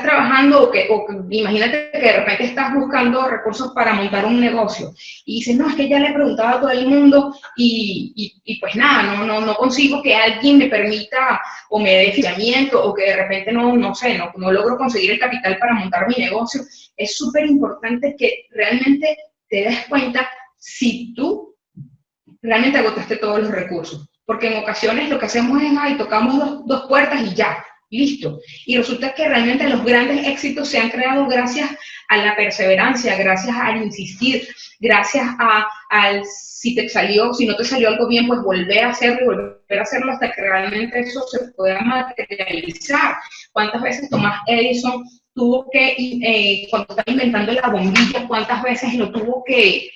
Speaker 1: trabajando o que imagínate que de repente estás buscando recursos para montar un negocio y dices, no, es que ya le he preguntado a todo el mundo y pues nada, no consigo que alguien me permita o me dé financiamiento o que de repente no logro conseguir el capital para montar mi negocio. Es súper importante que realmente te des cuenta si tú realmente agotaste todos los recursos, porque en ocasiones lo que hacemos es, tocamos dos puertas y ya. listo. Y resulta que realmente los grandes éxitos se han creado gracias a la perseverancia, gracias al insistir, gracias al si te salió, si no te salió algo bien, pues volver a hacerlo y volver a hacerlo hasta que realmente eso se pueda materializar. ¿Cuántas veces Thomas Edison tuvo que, cuando estaba inventando la bombilla, cuántas veces lo tuvo que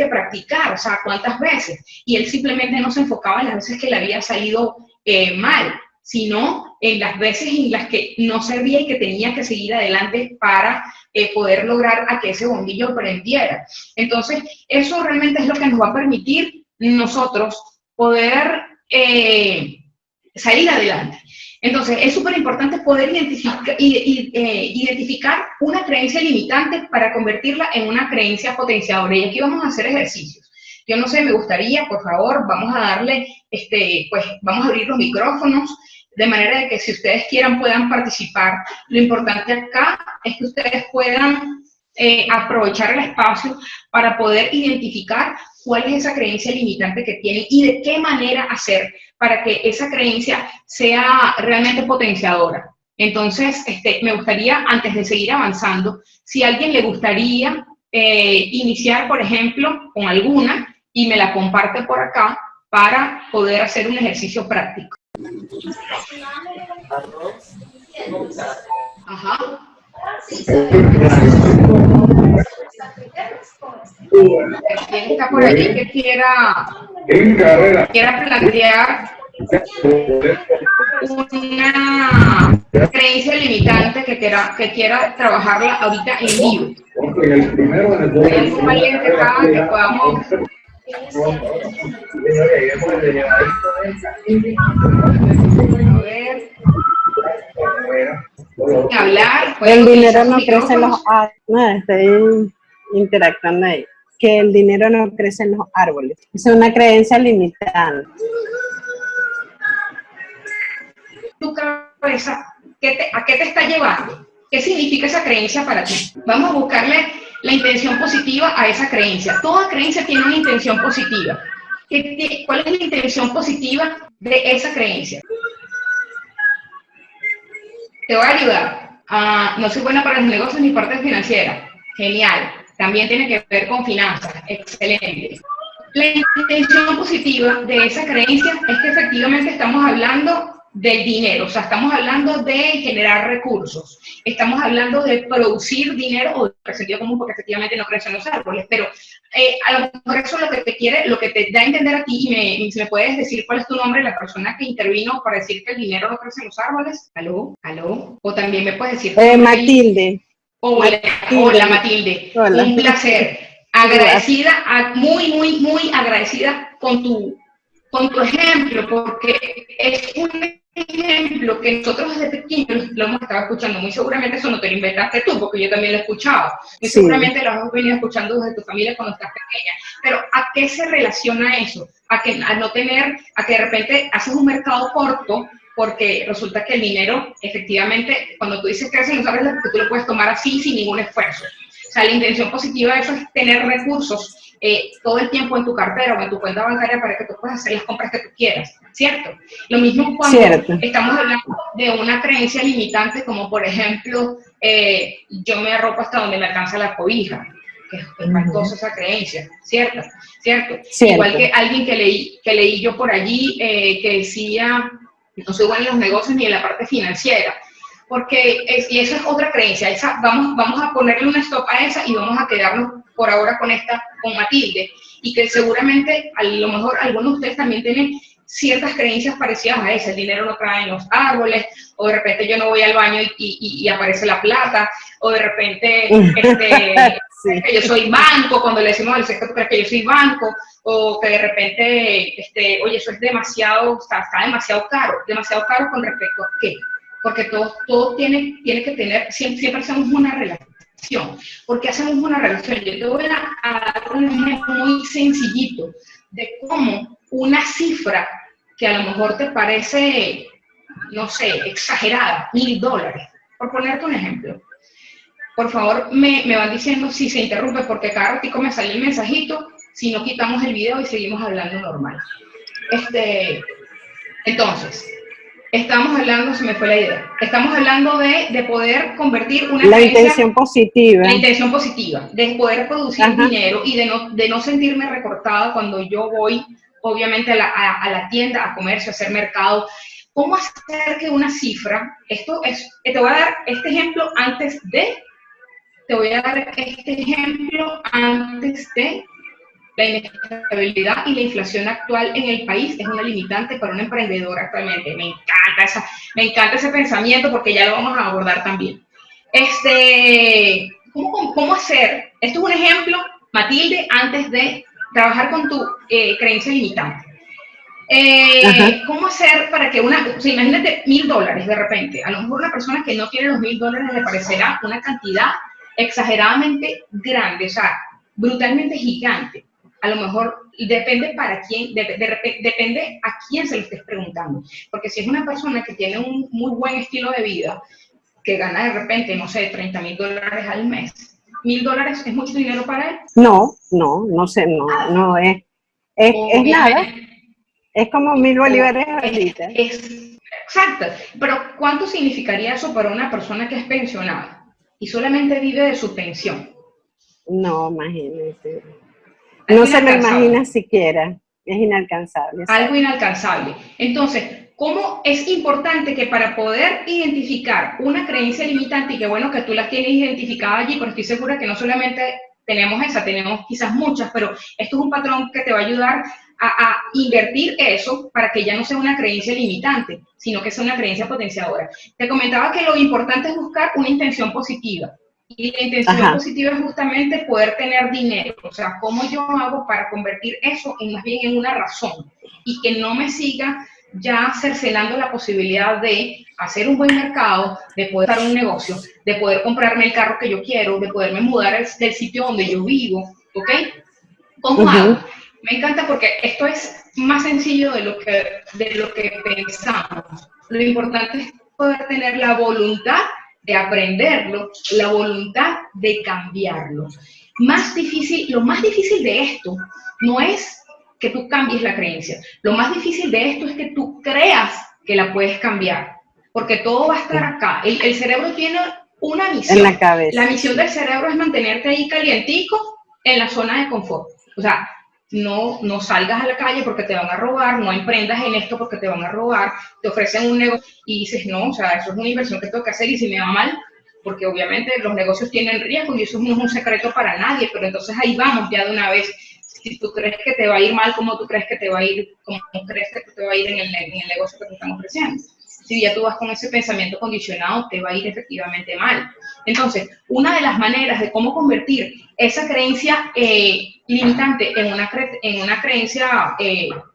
Speaker 1: practicar? O sea, cuántas veces. Y él simplemente no se enfocaba en las veces que le había salido mal, sino en las veces en las que no servía y que tenía que seguir adelante para poder lograr a que ese bombillo prendiera. Entonces, eso realmente es lo que nos va a permitir nosotros poder salir adelante. Entonces, es súper importante poder identificar una creencia limitante para convertirla en una creencia potenciadora. Y aquí vamos a hacer ejercicios. Yo no sé, me gustaría, por favor, vamos a darle, pues vamos a abrir los micrófonos, de manera de que si ustedes quieran puedan participar. Lo importante acá es que ustedes puedan aprovechar el espacio para poder identificar cuál es esa creencia limitante que tienen y de qué manera hacer para que esa creencia sea realmente potenciadora. Entonces, me gustaría, antes de seguir avanzando, si a alguien le gustaría iniciar, por ejemplo, con alguna y me la comparte por acá para poder hacer un ejercicio práctico. Ajá. ¿Quién está por allí que quiera plantear una creencia limitante que quiera trabajarla ahorita en vivo? ¿Hay algún valiente acá que podamos? A ver. Hablar.
Speaker 2: El dinero no crece en los árboles. No, estoy interactuando ahí. Que el dinero no crece en los árboles. Es una creencia limitante.
Speaker 1: Tu cabeza, ¿a qué te está llevando? ¿Qué significa esa creencia para ti? Vamos a buscarle la intención positiva a esa creencia. Toda creencia tiene una intención positiva. ¿Cuál es la intención positiva de esa creencia? Te voy a ayudar. No soy buena para los negocios ni parte financiera. Genial. También tiene que ver con finanzas. Excelente. La intención positiva de esa creencia es que efectivamente estamos hablando del dinero, o sea, estamos hablando de generar recursos, estamos hablando de producir dinero o de sentido común, porque efectivamente no crecen los árboles, pero a lo mejor eso es lo que te da a entender a ti, y si me puedes decir cuál es tu nombre, la persona que intervino para decir que el dinero no crece en los árboles. ¿Aló? O también me puedes decir
Speaker 2: Matilde.
Speaker 1: Hola Matilde. Hola. Un placer. Agradecida, muy agradecida con tu ejemplo, porque es un ejemplo que nosotros desde pequeños lo hemos estado escuchando. Muy seguramente eso no te lo inventaste tú, porque yo también lo he escuchado. Muy seguramente lo has venido escuchando desde tu familia cuando estás pequeña. Pero ¿a qué se relaciona eso? A que de repente haces un mercado corto, porque resulta que el dinero, efectivamente, cuando tú dices que crece en los árboles, porque tú lo puedes tomar así sin ningún esfuerzo. O sea, la intención positiva de eso es tener recursos todo el tiempo en tu cartera o en tu cuenta bancaria para que tú puedas hacer las compras que tú quieras, ¿cierto? Lo mismo cuando estamos hablando de una creencia limitante, como por ejemplo, yo me arropo hasta donde me alcanza la cobija, que es faltosa esa creencia, ¿cierto? Igual que alguien que leí yo por allí que decía, no soy buena en los negocios ni en la parte financiera, porque y esa es otra creencia, vamos a ponerle un stop a esa y vamos a quedarnos por ahora con Matilde, y que seguramente a lo mejor algunos de ustedes también tienen ciertas creencias parecidas a esa. El dinero no cae en los árboles, o de repente yo no voy al baño y aparece la plata, o de repente que yo soy banco, cuando le decimos al sector, crees que yo soy banco, o que de repente, oye, eso es demasiado, está demasiado caro con respecto a qué, porque todo tiene que tener, siempre hacemos una relación. ¿Por qué hacemos una relación? Yo te voy a dar un ejemplo muy sencillito de cómo una cifra que a lo mejor te parece, no sé, exagerada, $1000, por ponerte un ejemplo. Por favor, me van diciendo si se interrumpe, porque cada ratito me sale el mensajito, si no quitamos el video y seguimos hablando normal. Entonces, Estamos hablando, se me fue la idea, estamos hablando de poder convertir una
Speaker 2: La
Speaker 1: creencia,
Speaker 2: intención positiva.
Speaker 1: la intención positiva, de poder producir
Speaker 2: Ajá.
Speaker 1: dinero y de no sentirme recortada cuando yo voy, obviamente, a la tienda, a comercio, a hacer mercado. ¿Cómo hacer que una cifra, esto es, te voy a dar este ejemplo antes de, te voy a dar este ejemplo antes de la inestabilidad y la inflación actual en el país es una limitante para un emprendedor actualmente. Me encanta ese pensamiento porque ya lo vamos a abordar también. ¿Cómo hacer? Esto es un ejemplo, Matilde, antes de trabajar con tu creencia limitante. ¿Cómo hacer para que o sea, imagínate $1000 de repente, a lo mejor una persona que no tiene los $1000 le parecerá una cantidad exageradamente grande, o sea, brutalmente gigante. A lo mejor depende para quién, depende a quién se lo estés preguntando, porque si es una persona que tiene un muy buen estilo de vida, que gana de repente, no sé, $30,000 al mes, $1000 es mucho dinero para él.
Speaker 2: No sé, no es nada. Es como 1000 bolívares ahorita.
Speaker 1: Exacto, pero ¿cuánto significaría eso para una persona que es pensionada y solamente vive de su pensión?
Speaker 2: No, imagínate. No se lo imagina siquiera, es inalcanzable.
Speaker 1: Algo inalcanzable. Entonces, ¿cómo es importante que para poder identificar una creencia limitante, y que bueno que tú la tienes identificada allí, pero estoy segura que no solamente tenemos esa, tenemos quizás muchas, pero esto es un patrón que te va a ayudar a invertir eso para que ya no sea una creencia limitante, sino que sea una creencia potenciadora. Te comentaba que lo importante es buscar una intención positiva. Y la intención positiva es justamente poder tener dinero. O sea, ¿cómo yo hago para convertir eso más bien en una razón? Y que no me siga ya cercenando la posibilidad de hacer un buen mercado, de poder dar un negocio, de poder comprarme el carro que yo quiero, de poderme mudar del sitio donde yo vivo, ¿ok? ¿Cómo hago? Me encanta porque esto es más sencillo de lo que pensamos. Lo importante es poder tener la voluntad de aprenderlo, la voluntad de cambiarlo. Lo más difícil de esto no es que tú cambies la creencia. Lo más difícil de esto es que tú creas que la puedes cambiar, porque todo va a estar acá. El cerebro tiene una misión.
Speaker 2: En la cabeza.
Speaker 1: La misión del cerebro es mantenerte ahí calientico en la zona de confort. O sea, no salgas a la calle porque te van a robar, no emprendas en esto porque te van a robar, te ofrecen un negocio y dices, no, o sea, eso es una inversión que tengo que hacer y si me va mal, porque obviamente los negocios tienen riesgo y eso no es un secreto para nadie, pero entonces ahí vamos ya de una vez. Si tú crees que te va a ir mal, ¿cómo tú crees que te va a ir, cómo crees que te va a ir en el negocio que te están ofreciendo? Si ya tú vas con ese pensamiento condicionado, te va a ir efectivamente mal. Entonces, una de las maneras de cómo convertir esa creencia limitante en una creencia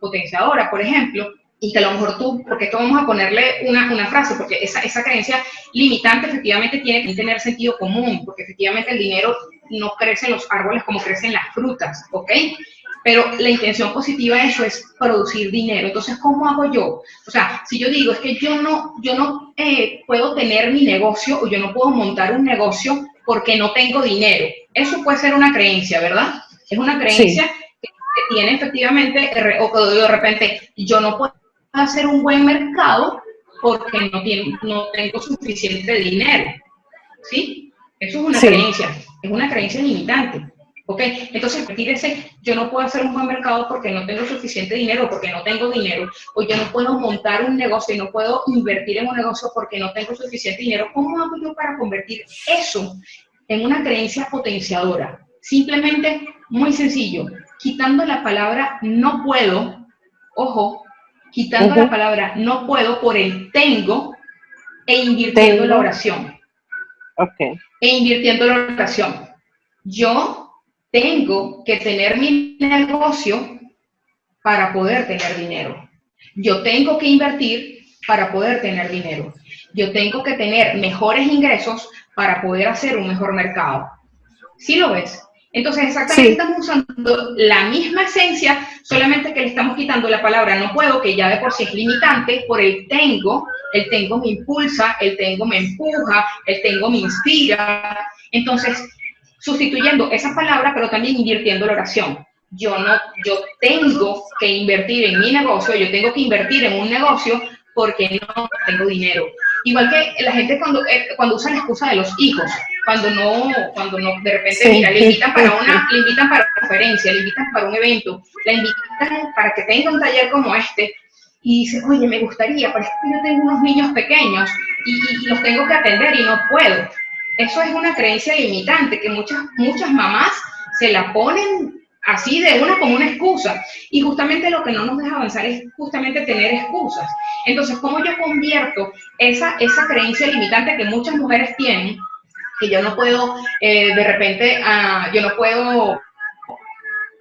Speaker 1: potenciadora, por ejemplo, y que a lo mejor tú, porque esto vamos a ponerle una frase, porque esa creencia limitante efectivamente tiene que tener sentido común, porque efectivamente el dinero no crece en los árboles como crecen las frutas, ¿ok? Pero la intención positiva de eso es producir dinero. Entonces, ¿cómo hago yo? O sea, si yo digo, es que yo no puedo tener mi negocio o yo no puedo montar un negocio porque no tengo dinero. Eso puede ser una creencia, ¿verdad? Es una creencia que tiene efectivamente, o de repente, yo no puedo hacer un buen mercado porque no tengo suficiente dinero. ¿Sí? Eso es una creencia, es una creencia limitante. ¿Ok? Entonces, repetir yo no puedo hacer un buen mercado porque no tengo suficiente dinero, porque no tengo dinero, o yo no puedo montar un negocio y no puedo invertir en un negocio porque no tengo suficiente dinero. ¿Cómo hago yo para convertir eso en una creencia potenciadora? Simplemente, muy sencillo, quitando la palabra no puedo, ojo, quitando la palabra no puedo por el tengo e invirtiendo la oración.
Speaker 2: Okay.
Speaker 1: E invirtiendo la oración. Yo tengo que tener mi negocio para poder tener dinero. Yo tengo que invertir para poder tener dinero. Yo tengo que tener mejores ingresos para poder hacer un mejor mercado. ¿Sí lo ves? Entonces, exactamente estamos usando la misma esencia, solamente que le estamos quitando la palabra no puedo, que ya de por sí es limitante, por el tengo me impulsa, el tengo me empuja, el tengo me inspira. Entonces, sustituyendo esa palabra, pero también invirtiendo la oración. Yo tengo que invertir en mi negocio, yo tengo que invertir en un negocio porque no tengo dinero. Igual que la gente cuando usa la excusa de los hijos, cuando no, de repente, sí, mira, le invitan para una conferencia, le invitan para un evento, la invitan para que tenga un taller como este, y dice, oye, me gustaría, pero es que yo tengo unos niños pequeños y los tengo que atender y no puedo. Eso es una creencia limitante que muchas mamás se la ponen así de una como una excusa, y justamente lo que no nos deja avanzar es justamente tener excusas. Entonces, ¿cómo yo convierto esa creencia limitante que muchas mujeres tienen, que yo no puedo, de repente, yo no puedo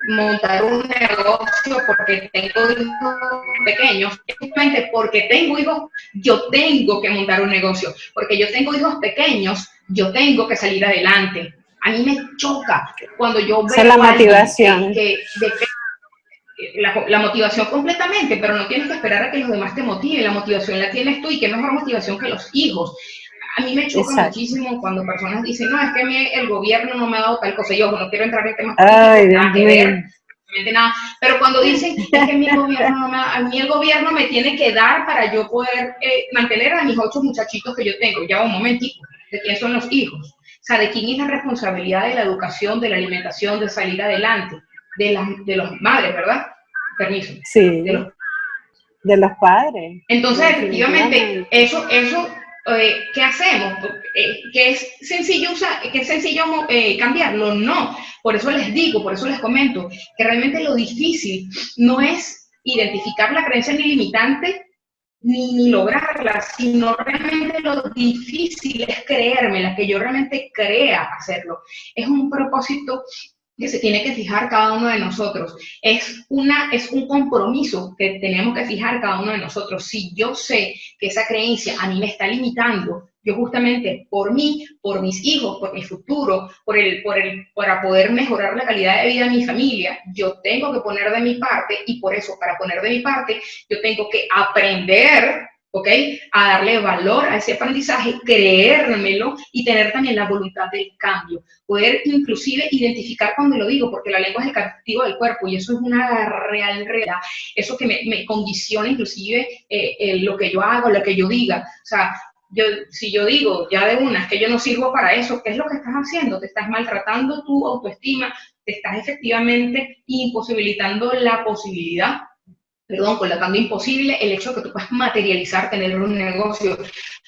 Speaker 1: montar un negocio porque tengo hijos pequeños? Justamente porque tengo hijos, yo tengo que montar un negocio, porque yo tengo hijos pequeños, yo tengo que salir adelante. A mí me choca cuando yo veo
Speaker 2: la motivación.
Speaker 1: La motivación completamente, pero no tienes que esperar a que los demás te motiven, la motivación la tienes tú, y qué mejor motivación que los hijos. A mí me choca muchísimo cuando personas dicen, no, es que el gobierno no me ha dado tal cosa. Yo no quiero entrar en temas políticos, nada que ver, nada. Pero cuando dicen, es que a mí el gobierno me tiene que dar para yo poder mantener a mis 8 muchachitos que yo tengo. Ya un momentito, ¿de quién son los hijos? O sea, ¿de quién es la responsabilidad de la educación, de la alimentación, de salir adelante? De los madres, ¿verdad? Permiso.
Speaker 2: Sí, de los padres.
Speaker 1: Entonces, efectivamente, eso ¿qué hacemos? ¿Que es sencillo cambiarlo? No. Por eso les digo, por eso les comento, que realmente lo difícil no es identificar la creencia limitante ni lograrla, sino realmente lo difícil es creérmela, que yo realmente crea hacerlo. Es un propósito que se tiene que fijar cada uno de nosotros. Es un compromiso que tenemos que fijar cada uno de nosotros. Si yo sé que esa creencia a mí me está limitando, yo justamente por mí, por mis hijos, por mi futuro, para poder mejorar la calidad de vida de mi familia, yo tengo que poner de mi parte, y por eso, para poner de mi parte, yo tengo que aprender, ¿ok?, a darle valor a ese aprendizaje, creérmelo y tener también la voluntad del cambio. Poder inclusive identificar cuando lo digo, porque la lengua es el castigo del cuerpo, y eso es una real realidad. Eso que me condiciona inclusive lo que yo hago, lo que yo diga. O sea, si yo digo ya de una, es que yo no sirvo para eso, ¿qué es lo que estás haciendo? Te estás maltratando tu autoestima, te estás efectivamente imposibilitando la posibilidad, colocando imposible el hecho de que tú puedas materializar, tener un negocio.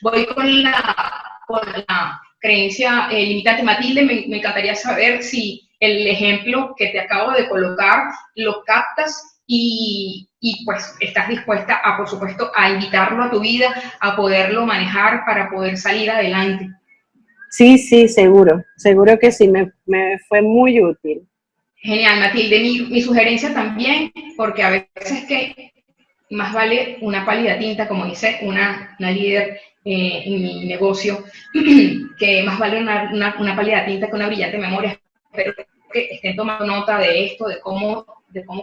Speaker 1: Voy con la creencia limitante. Matilde, me encantaría saber si el ejemplo que te acabo de colocar lo captas y pues estás dispuesta a, por supuesto, a invitarlo a tu vida, a poderlo manejar para poder salir adelante.
Speaker 2: Sí, seguro que sí, me fue muy útil.
Speaker 1: Genial, Matilde. Mi sugerencia también, porque a veces que más vale una pálida tinta, como dice una líder en mi negocio, que más vale una pálida tinta que una brillante memoria. Espero que estén tomando nota de esto, de cómo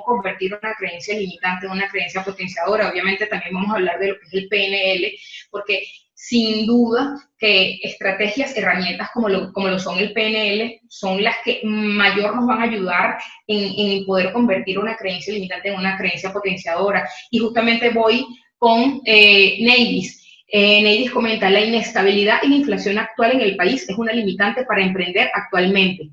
Speaker 1: convertir una creencia limitante en una creencia potenciadora. Obviamente también vamos a hablar de lo que es el PNL, porque sin duda que estrategias, herramientas como lo son el PNL, son las que mayor nos van a ayudar en poder convertir una creencia limitante en una creencia potenciadora. Y justamente voy con Neidis. Neidis comenta, la inestabilidad y la inflación actual en el país es una limitante para emprender actualmente.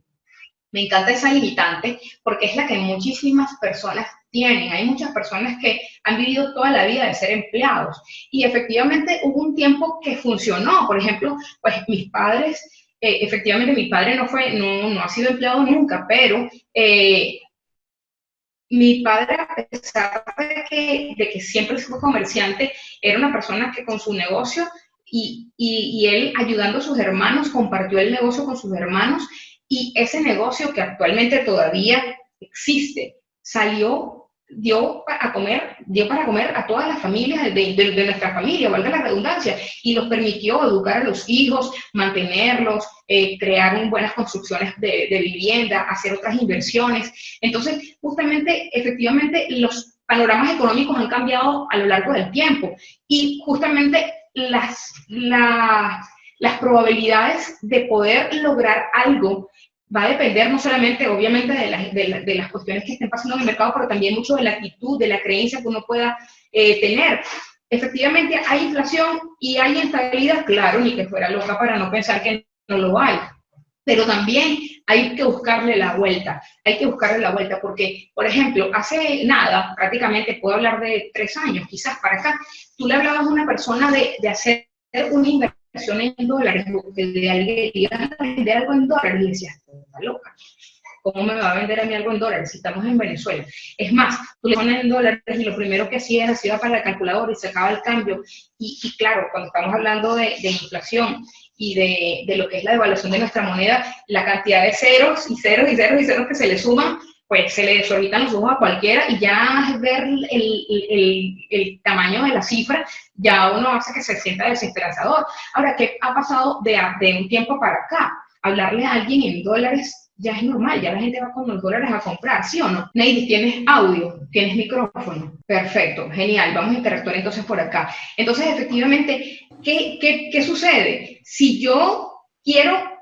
Speaker 1: Me encanta esa limitante porque es la que muchísimas personas tienen. Hay muchas personas que han vivido toda la vida de ser empleados, y efectivamente hubo un tiempo que funcionó. Por ejemplo, pues mis padres, efectivamente mi padre no ha sido empleado nunca, pero mi padre, a pesar de que siempre fue comerciante, era una persona que con su negocio y él ayudando a sus hermanos, compartió el negocio con sus hermanos, y ese negocio que actualmente todavía existe, dio para comer a todas las familias de nuestra familia, valga la redundancia, y los permitió educar a los hijos, mantenerlos, crear buenas construcciones de vivienda, hacer otras inversiones. Entonces, justamente, efectivamente, los panoramas económicos han cambiado a lo largo del tiempo, y justamente las probabilidades de poder lograr algo va a depender no solamente, obviamente, de las cuestiones que estén pasando en el mercado, pero también mucho de la actitud, de la creencia que uno pueda tener. efectivamente hay inflación y hay inestabilidad, claro, ni que fuera loca para no pensar que no lo hay. Pero también hay que buscarle la vuelta, porque, por ejemplo, hace nada, prácticamente puedo hablar de 3 años, quizás para acá, tú le hablabas a una persona de hacer una inversión en dólares, porque de alguien iba a vender algo en dólares, y decías, está loca. ¿Cómo me va a vender a mí algo en dólares si estamos en Venezuela? Es más, tú le pones en dólares y lo primero que hacía era se iba para la calculadora y sacaba el cambio. Y claro, cuando estamos hablando de inflación y de lo que es la devaluación de nuestra moneda, la cantidad de ceros y ceros y ceros y ceros que se le suman, pues se le desorbitan los ojos a cualquiera y ya ver el tamaño de la cifra, ya uno hace que se sienta desesperanzador. Ahora, ¿qué ha pasado de un tiempo para acá? Hablarle a alguien en dólares ya es normal, ya la gente va con los dólares a comprar, ¿sí o no? Neidy, ¿tienes audio? ¿Tienes micrófono? Perfecto, genial, vamos a interactuar entonces por acá. Entonces, efectivamente, ¿qué sucede? Si yo quiero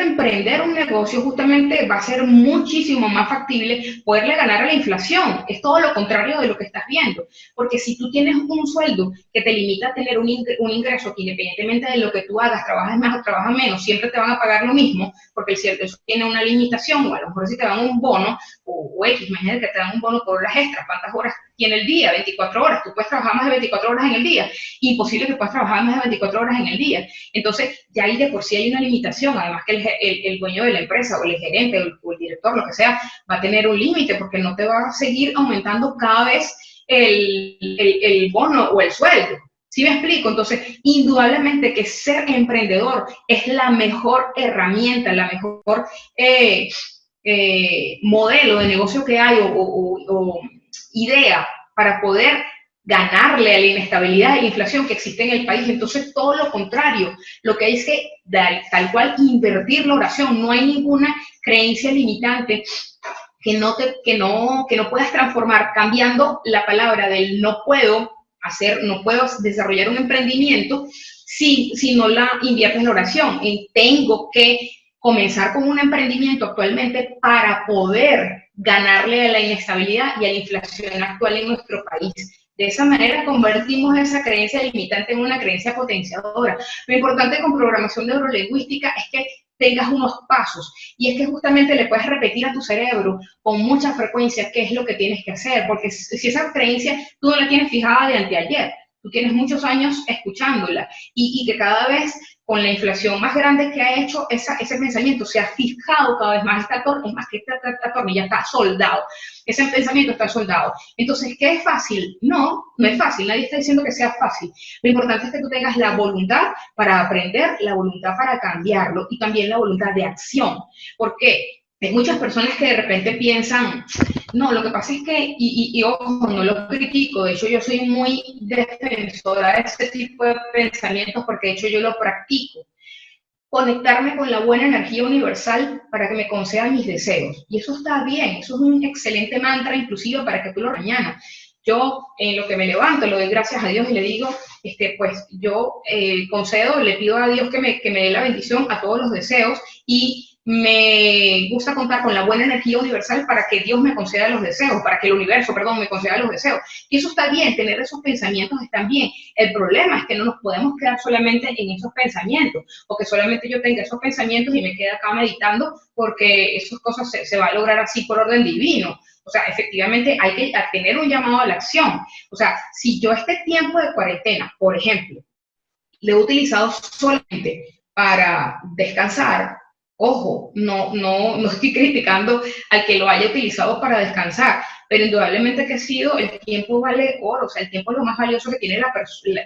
Speaker 1: emprender un negocio, justamente va a ser muchísimo más factible poderle ganar a la inflación. Es todo lo contrario de lo que estás viendo. Porque si tú tienes un sueldo que te limita a tener un ingreso que independientemente de lo que tú hagas, trabajes más o trabajas menos, siempre te van a pagar lo mismo, porque el cierto eso tiene una limitación, o a lo mejor si te dan un bono, o X, imagínate que te dan un bono por horas extras, ¿cuántas horas tiene el día? 24 horas, tú puedes trabajar más de 24 horas en el día, imposible que puedas trabajar más de 24 horas en el día. Entonces, ya ahí de por sí hay una limitación, además que el dueño de la empresa, o el gerente, o el director, lo que sea, va a tener un límite, porque no te va a seguir aumentando cada vez el bono o el sueldo. ¿Sí me explico? Entonces, indudablemente que ser emprendedor es la mejor herramienta, la mejor modelo de negocio que hay o idea para poder ganarle a la inestabilidad y la inflación que existe en el país. Entonces, todo lo contrario, lo que hay es que tal cual invertir la oración. No hay ninguna creencia limitante que no puedas transformar cambiando la palabra del no puedo desarrollar un emprendimiento si no la inviertes en la oración. Tengo que comenzar con un emprendimiento actualmente para poder ganarle a la inestabilidad y a la inflación actual en nuestro país. De esa manera convertimos esa creencia limitante en una creencia potenciadora. Lo importante con programación neurolingüística es que tengas unos pasos, y es que justamente le puedes repetir a tu cerebro con mucha frecuencia qué es lo que tienes que hacer, porque si esa creencia tú no la tienes fijada de anteayer, tú tienes muchos años escuchándola, y que cada vez con la inflación más grande que ha hecho, ese pensamiento se ha fijado cada vez más, esta tornilla está soldado, ese pensamiento está soldado. Entonces, ¿qué es fácil? No es fácil, nadie está diciendo que sea fácil. Lo importante es que tú tengas la voluntad para aprender, la voluntad para cambiarlo y también la voluntad de acción. Porque hay muchas personas que de repente piensan, no, lo que pasa es que, y ojo, no lo critico, de hecho yo soy muy defensora de ese tipo de pensamientos porque de hecho yo lo practico. Conectarme con la buena energía universal para que me conceda mis deseos. Y eso está bien, eso es un excelente mantra inclusive para que tú lo mañana. Yo en lo que me levanto, le doy gracias a Dios y le digo, pues yo concedo, le pido a Dios que me dé la bendición a todos los deseos, y me gusta contar con la buena energía universal para que Dios me conceda los deseos, para que el universo, me conceda los deseos. Y eso está bien, tener esos pensamientos está bien. El problema es que no nos podemos quedar solamente en esos pensamientos, o que solamente yo tenga esos pensamientos y me quede acá meditando, porque esas cosas se va a lograr así por orden divino. O sea, efectivamente hay que tener un llamado a la acción. O sea, si yo este tiempo de cuarentena, por ejemplo, lo he utilizado solamente para descansar, ojo, no estoy criticando al que lo haya utilizado para descansar, pero indudablemente que el tiempo vale oro, o sea, el tiempo es lo más valioso que tiene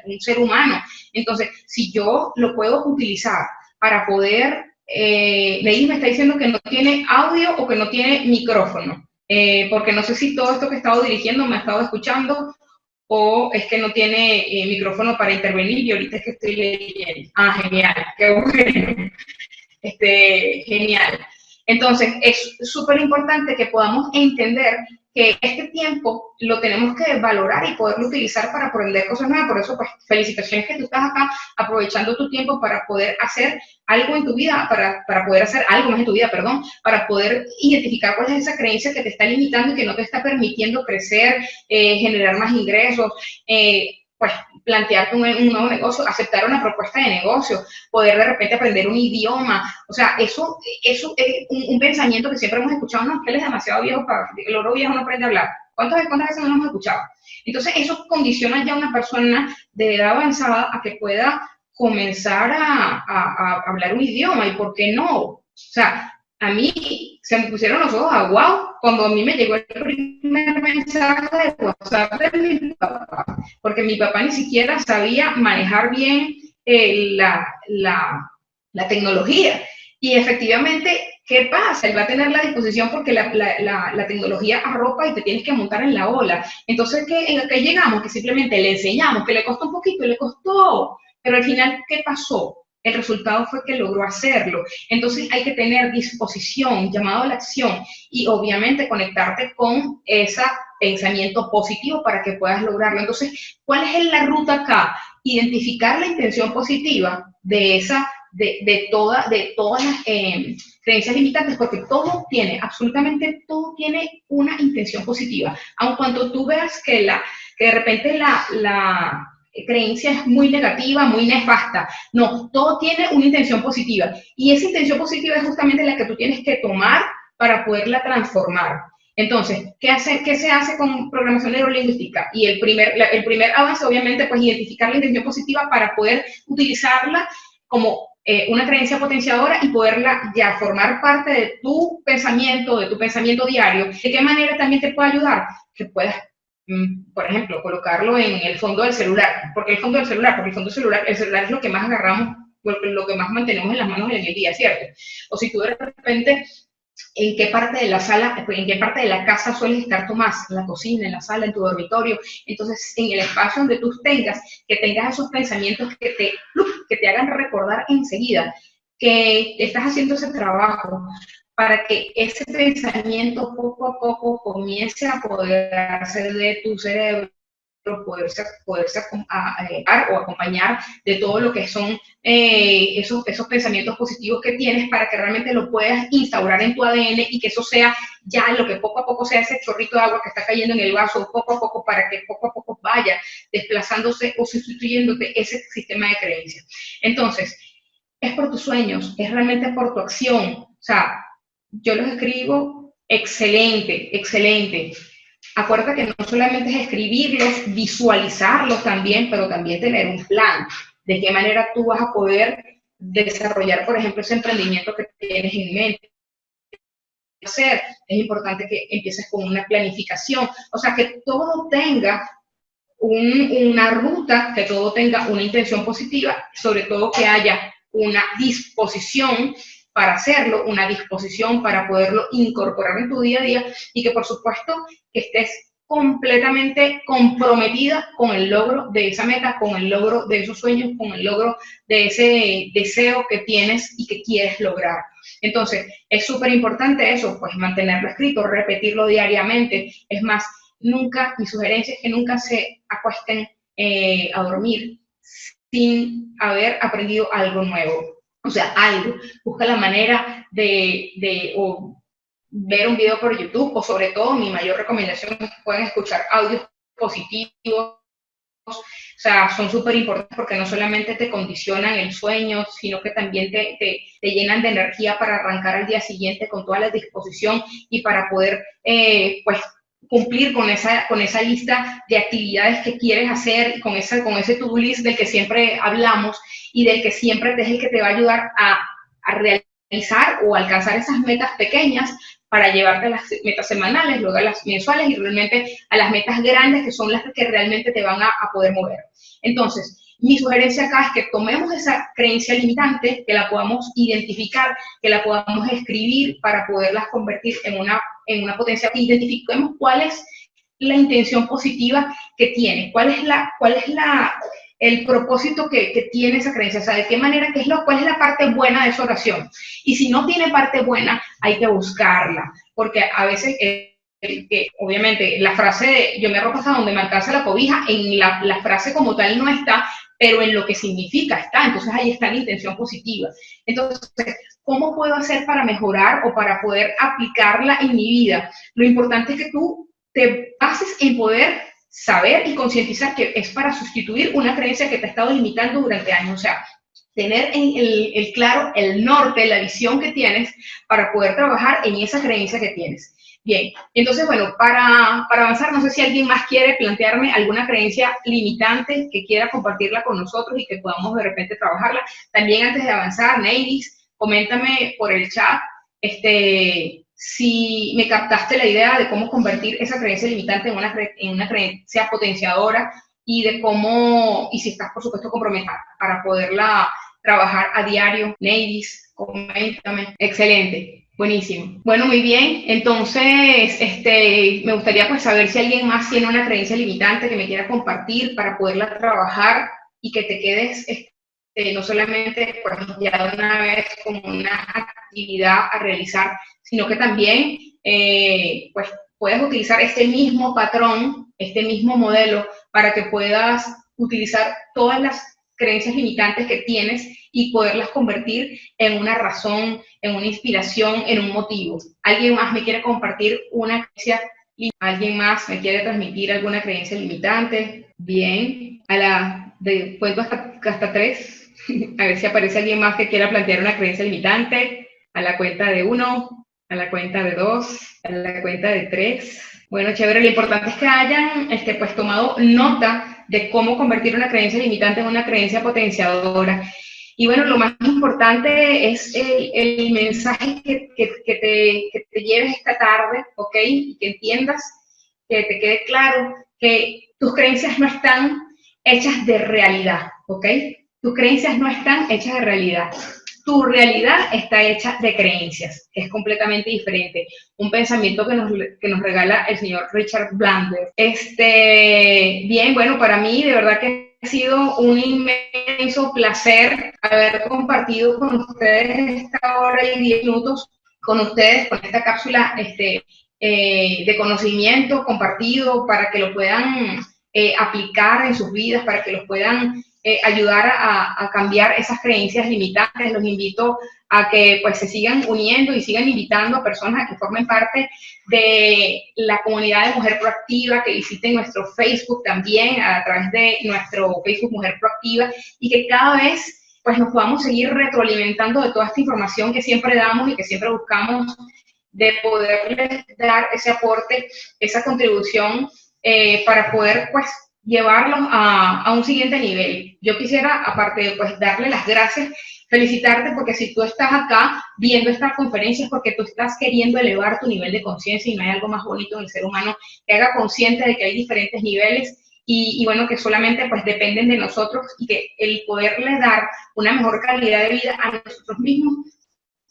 Speaker 1: un ser humano. Entonces, si yo lo puedo utilizar para poder, Neidi me está diciendo que no tiene audio o que no tiene micrófono, porque no sé si todo esto que he estado dirigiendo me ha estado escuchando, o es que no tiene micrófono para intervenir, y ahorita es que estoy leyendo. Ah, genial, qué bueno. Genial. Entonces, es súper importante que podamos entender que este tiempo lo tenemos que valorar y poderlo utilizar para aprender cosas nuevas. Por eso, pues, felicitaciones que tú estás acá aprovechando tu tiempo para poder hacer algo en tu vida, para poder hacer algo más en tu vida, perdón, para poder identificar cuál es esa creencia que te está limitando y que no te está permitiendo crecer, generar más ingresos, pues plantearte un nuevo negocio, aceptar una propuesta de negocio, poder de repente aprender un idioma. O sea, eso es un pensamiento que siempre hemos escuchado, no, que él es demasiado viejo para el oro viejo no aprende a hablar. ¿Cuántas veces no lo hemos escuchado? Entonces, eso condiciona ya a una persona de edad avanzada a que pueda comenzar a hablar un idioma. ¿Y por qué no? O sea, a mí se me pusieron los ojos a wow cuando a mí me llegó el primer mensaje de WhatsApp de mi papá, porque mi papá ni siquiera sabía manejar bien la tecnología. Y efectivamente, ¿qué pasa? Él va a tener la disposición porque la tecnología arropa y te tienes que montar en la ola. Entonces, ¿en lo que llegamos? Que simplemente le enseñamos, que le costó un poquito, le costó, pero al final, ¿qué pasó? El resultado fue que logró hacerlo. Entonces hay que tener disposición, llamado a la acción y obviamente conectarte con ese pensamiento positivo para que puedas lograrlo. Entonces, ¿cuál es la ruta acá? Identificar la intención positiva de todas las creencias limitantes, porque absolutamente todo tiene una intención positiva. Aun cuando tú veas que de repente la creencia es muy negativa, muy nefasta. No, todo tiene una intención positiva. Y esa intención positiva es justamente la que tú tienes que tomar para poderla transformar. Entonces, ¿qué se hace con programación neurolingüística? Y el primer avance, obviamente, pues identificar la intención positiva para poder utilizarla como una creencia potenciadora y poderla ya formar parte de tu pensamiento diario. ¿De qué manera también te puede ayudar? Que puedas, por ejemplo, colocarlo en el fondo del celular. ¿Por qué el fondo del celular? Porque el celular es lo que más agarramos, lo que más mantenemos en las manos en el día, ¿cierto? O si tú de repente, ¿en qué parte de la sala, en qué parte de la casa sueles estar tú más? En la cocina, en la sala, en tu dormitorio. Entonces, en el espacio donde tú que tengas esos pensamientos que te hagan recordar enseguida que estás haciendo ese trabajo para que ese pensamiento poco a poco comience a apoderarse de tu cerebro, poderse o acompañar de todo lo que son esos pensamientos positivos que tienes para que realmente lo puedas instaurar en tu ADN y que eso sea ya lo que poco a poco sea ese chorrito de agua que está cayendo en el vaso poco a poco para que poco a poco vaya desplazándose o sustituyéndote ese sistema de creencias. Entonces, es por tus sueños, es realmente por tu acción. O sea, yo los escribo excelente, excelente. Acuérdate que no solamente es escribirlos, visualizarlos también, pero también tener un plan. De qué manera tú vas a poder desarrollar, por ejemplo, ese emprendimiento que tienes en mente. Es importante que empieces con una planificación, o sea, que todo tenga una ruta, que todo tenga una intención positiva, sobre todo que haya una disposición para hacerlo, una disposición para poderlo incorporar en tu día a día y que por supuesto que estés completamente comprometida con el logro de esa meta, con el logro de esos sueños, con el logro de ese deseo que tienes y que quieres lograr. Entonces, es súper importante eso, pues mantenerlo escrito, repetirlo diariamente. Es más, nunca, mi sugerencia es que nunca se acuesten a dormir sin haber aprendido algo nuevo. O sea, algo. Busca la manera o ver un video por YouTube, o sobre todo, mi mayor recomendación es que puedan escuchar audios positivos. O sea, son súper importantes porque no solamente te condicionan el sueño, sino que también te llenan de energía para arrancar al día siguiente con toda la disposición y para poder, pues, cumplir con esa lista de actividades que quieres hacer, con ese to-do list del que siempre hablamos y del que siempre es el que te va a ayudar a realizar o alcanzar esas metas pequeñas para llevarte a las metas semanales, luego a las mensuales y realmente a las metas grandes que son las que realmente te van a poder mover. Entonces, mi sugerencia acá es que tomemos esa creencia limitante, que la podamos identificar, que la podamos escribir para poderlas convertir en una potencia, que identifiquemos cuál es la intención positiva que tiene, cuál es el propósito que tiene esa creencia, o sea, de qué manera, cuál es la parte buena de esa oración. Y si no tiene parte buena, hay que buscarla, porque a veces, que obviamente la frase de yo me arropo hasta donde me alcanza la cobija, en la frase como tal no está, pero en lo que significa está, entonces ahí está la intención positiva. Entonces, ¿cómo puedo hacer para mejorar o para poder aplicarla en mi vida? Lo importante es que tú te bases en poder saber y concientizar que es para sustituir una creencia que te ha estado limitando durante años, o sea, tener en el claro el norte, la visión que tienes para poder trabajar en esa creencia que tienes. Bien, entonces, bueno, para avanzar, no sé si alguien más quiere plantearme alguna creencia limitante que quiera compartirla con nosotros y que podamos de repente trabajarla. También antes de avanzar, Neidis, coméntame por el chat si me captaste la idea de cómo convertir esa creencia limitante en una creencia potenciadora y de cómo, y si estás, por supuesto, comprometida para poderla trabajar a diario. Neidis, coméntame. Excelente. Buenísimo. Bueno, muy bien. Entonces, me gustaría pues saber si alguien más tiene una creencia limitante que me quiera compartir para poderla trabajar y que te quedes no solamente pues, ya de una vez como una actividad a realizar, sino que también pues puedes utilizar este mismo patrón, este mismo modelo para que puedas utilizar todas las creencias limitantes que tienes y poderlas convertir en una razón, en una inspiración, en un motivo. ¿Alguien más me quiere compartir una creencia? ¿Alguien más me quiere transmitir alguna creencia limitante? Bien, cuento hasta 3. A ver si aparece alguien más que quiera plantear una creencia limitante. A la cuenta de 1, a la cuenta de 2, a la cuenta de 3. Bueno, chévere, lo importante es que hayan pues, tomado nota de cómo convertir una creencia limitante en una creencia potenciadora. Y bueno, lo más importante es el mensaje que te lleves esta tarde, ¿ok? Y que entiendas, que te quede claro que tus creencias no están hechas de realidad, ¿ok? Tus creencias no están hechas de realidad. Tu realidad está hecha de creencias, que es completamente diferente. Un pensamiento que nos regala el señor Richard Bandler. Bien, bueno, para mí de verdad que ha sido un inmenso placer haber compartido con ustedes esta hora y 10 minutos con ustedes, con esta cápsula de conocimiento compartido para que lo puedan aplicar en sus vidas, para que los puedan ayudar a cambiar esas creencias limitantes. Los invito a que pues se sigan uniendo y sigan invitando a personas a que formen parte de la comunidad de Mujer Proactiva, que visiten nuestro Facebook también a través de nuestro Facebook Mujer Proactiva y que cada vez pues nos podamos seguir retroalimentando de toda esta información que siempre damos y que siempre buscamos de poderles dar ese aporte, esa contribución para poder pues llevarlos a un siguiente nivel. Yo quisiera, aparte de pues darle las gracias, felicitarte porque si tú estás acá viendo esta conferencia es porque tú estás queriendo elevar tu nivel de conciencia y no hay algo más bonito en el ser humano que haga consciente de que hay diferentes niveles y bueno, que solamente pues dependen de nosotros y que el poderle dar una mejor calidad de vida a nosotros mismos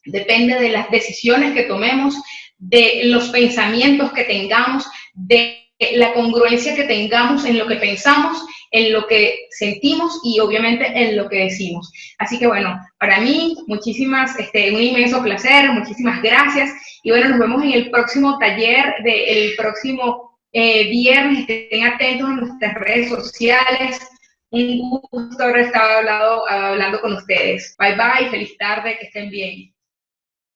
Speaker 1: depende de las decisiones que tomemos, de los pensamientos que tengamos, de la congruencia que tengamos en lo que pensamos, en lo que sentimos y obviamente en lo que decimos. Así que bueno, para mí un inmenso placer, muchísimas gracias y bueno, nos vemos en el próximo taller del próximo viernes. Estén atentos a nuestras redes sociales. Un gusto haber estado hablando con ustedes. Bye bye, feliz tarde, que estén bien.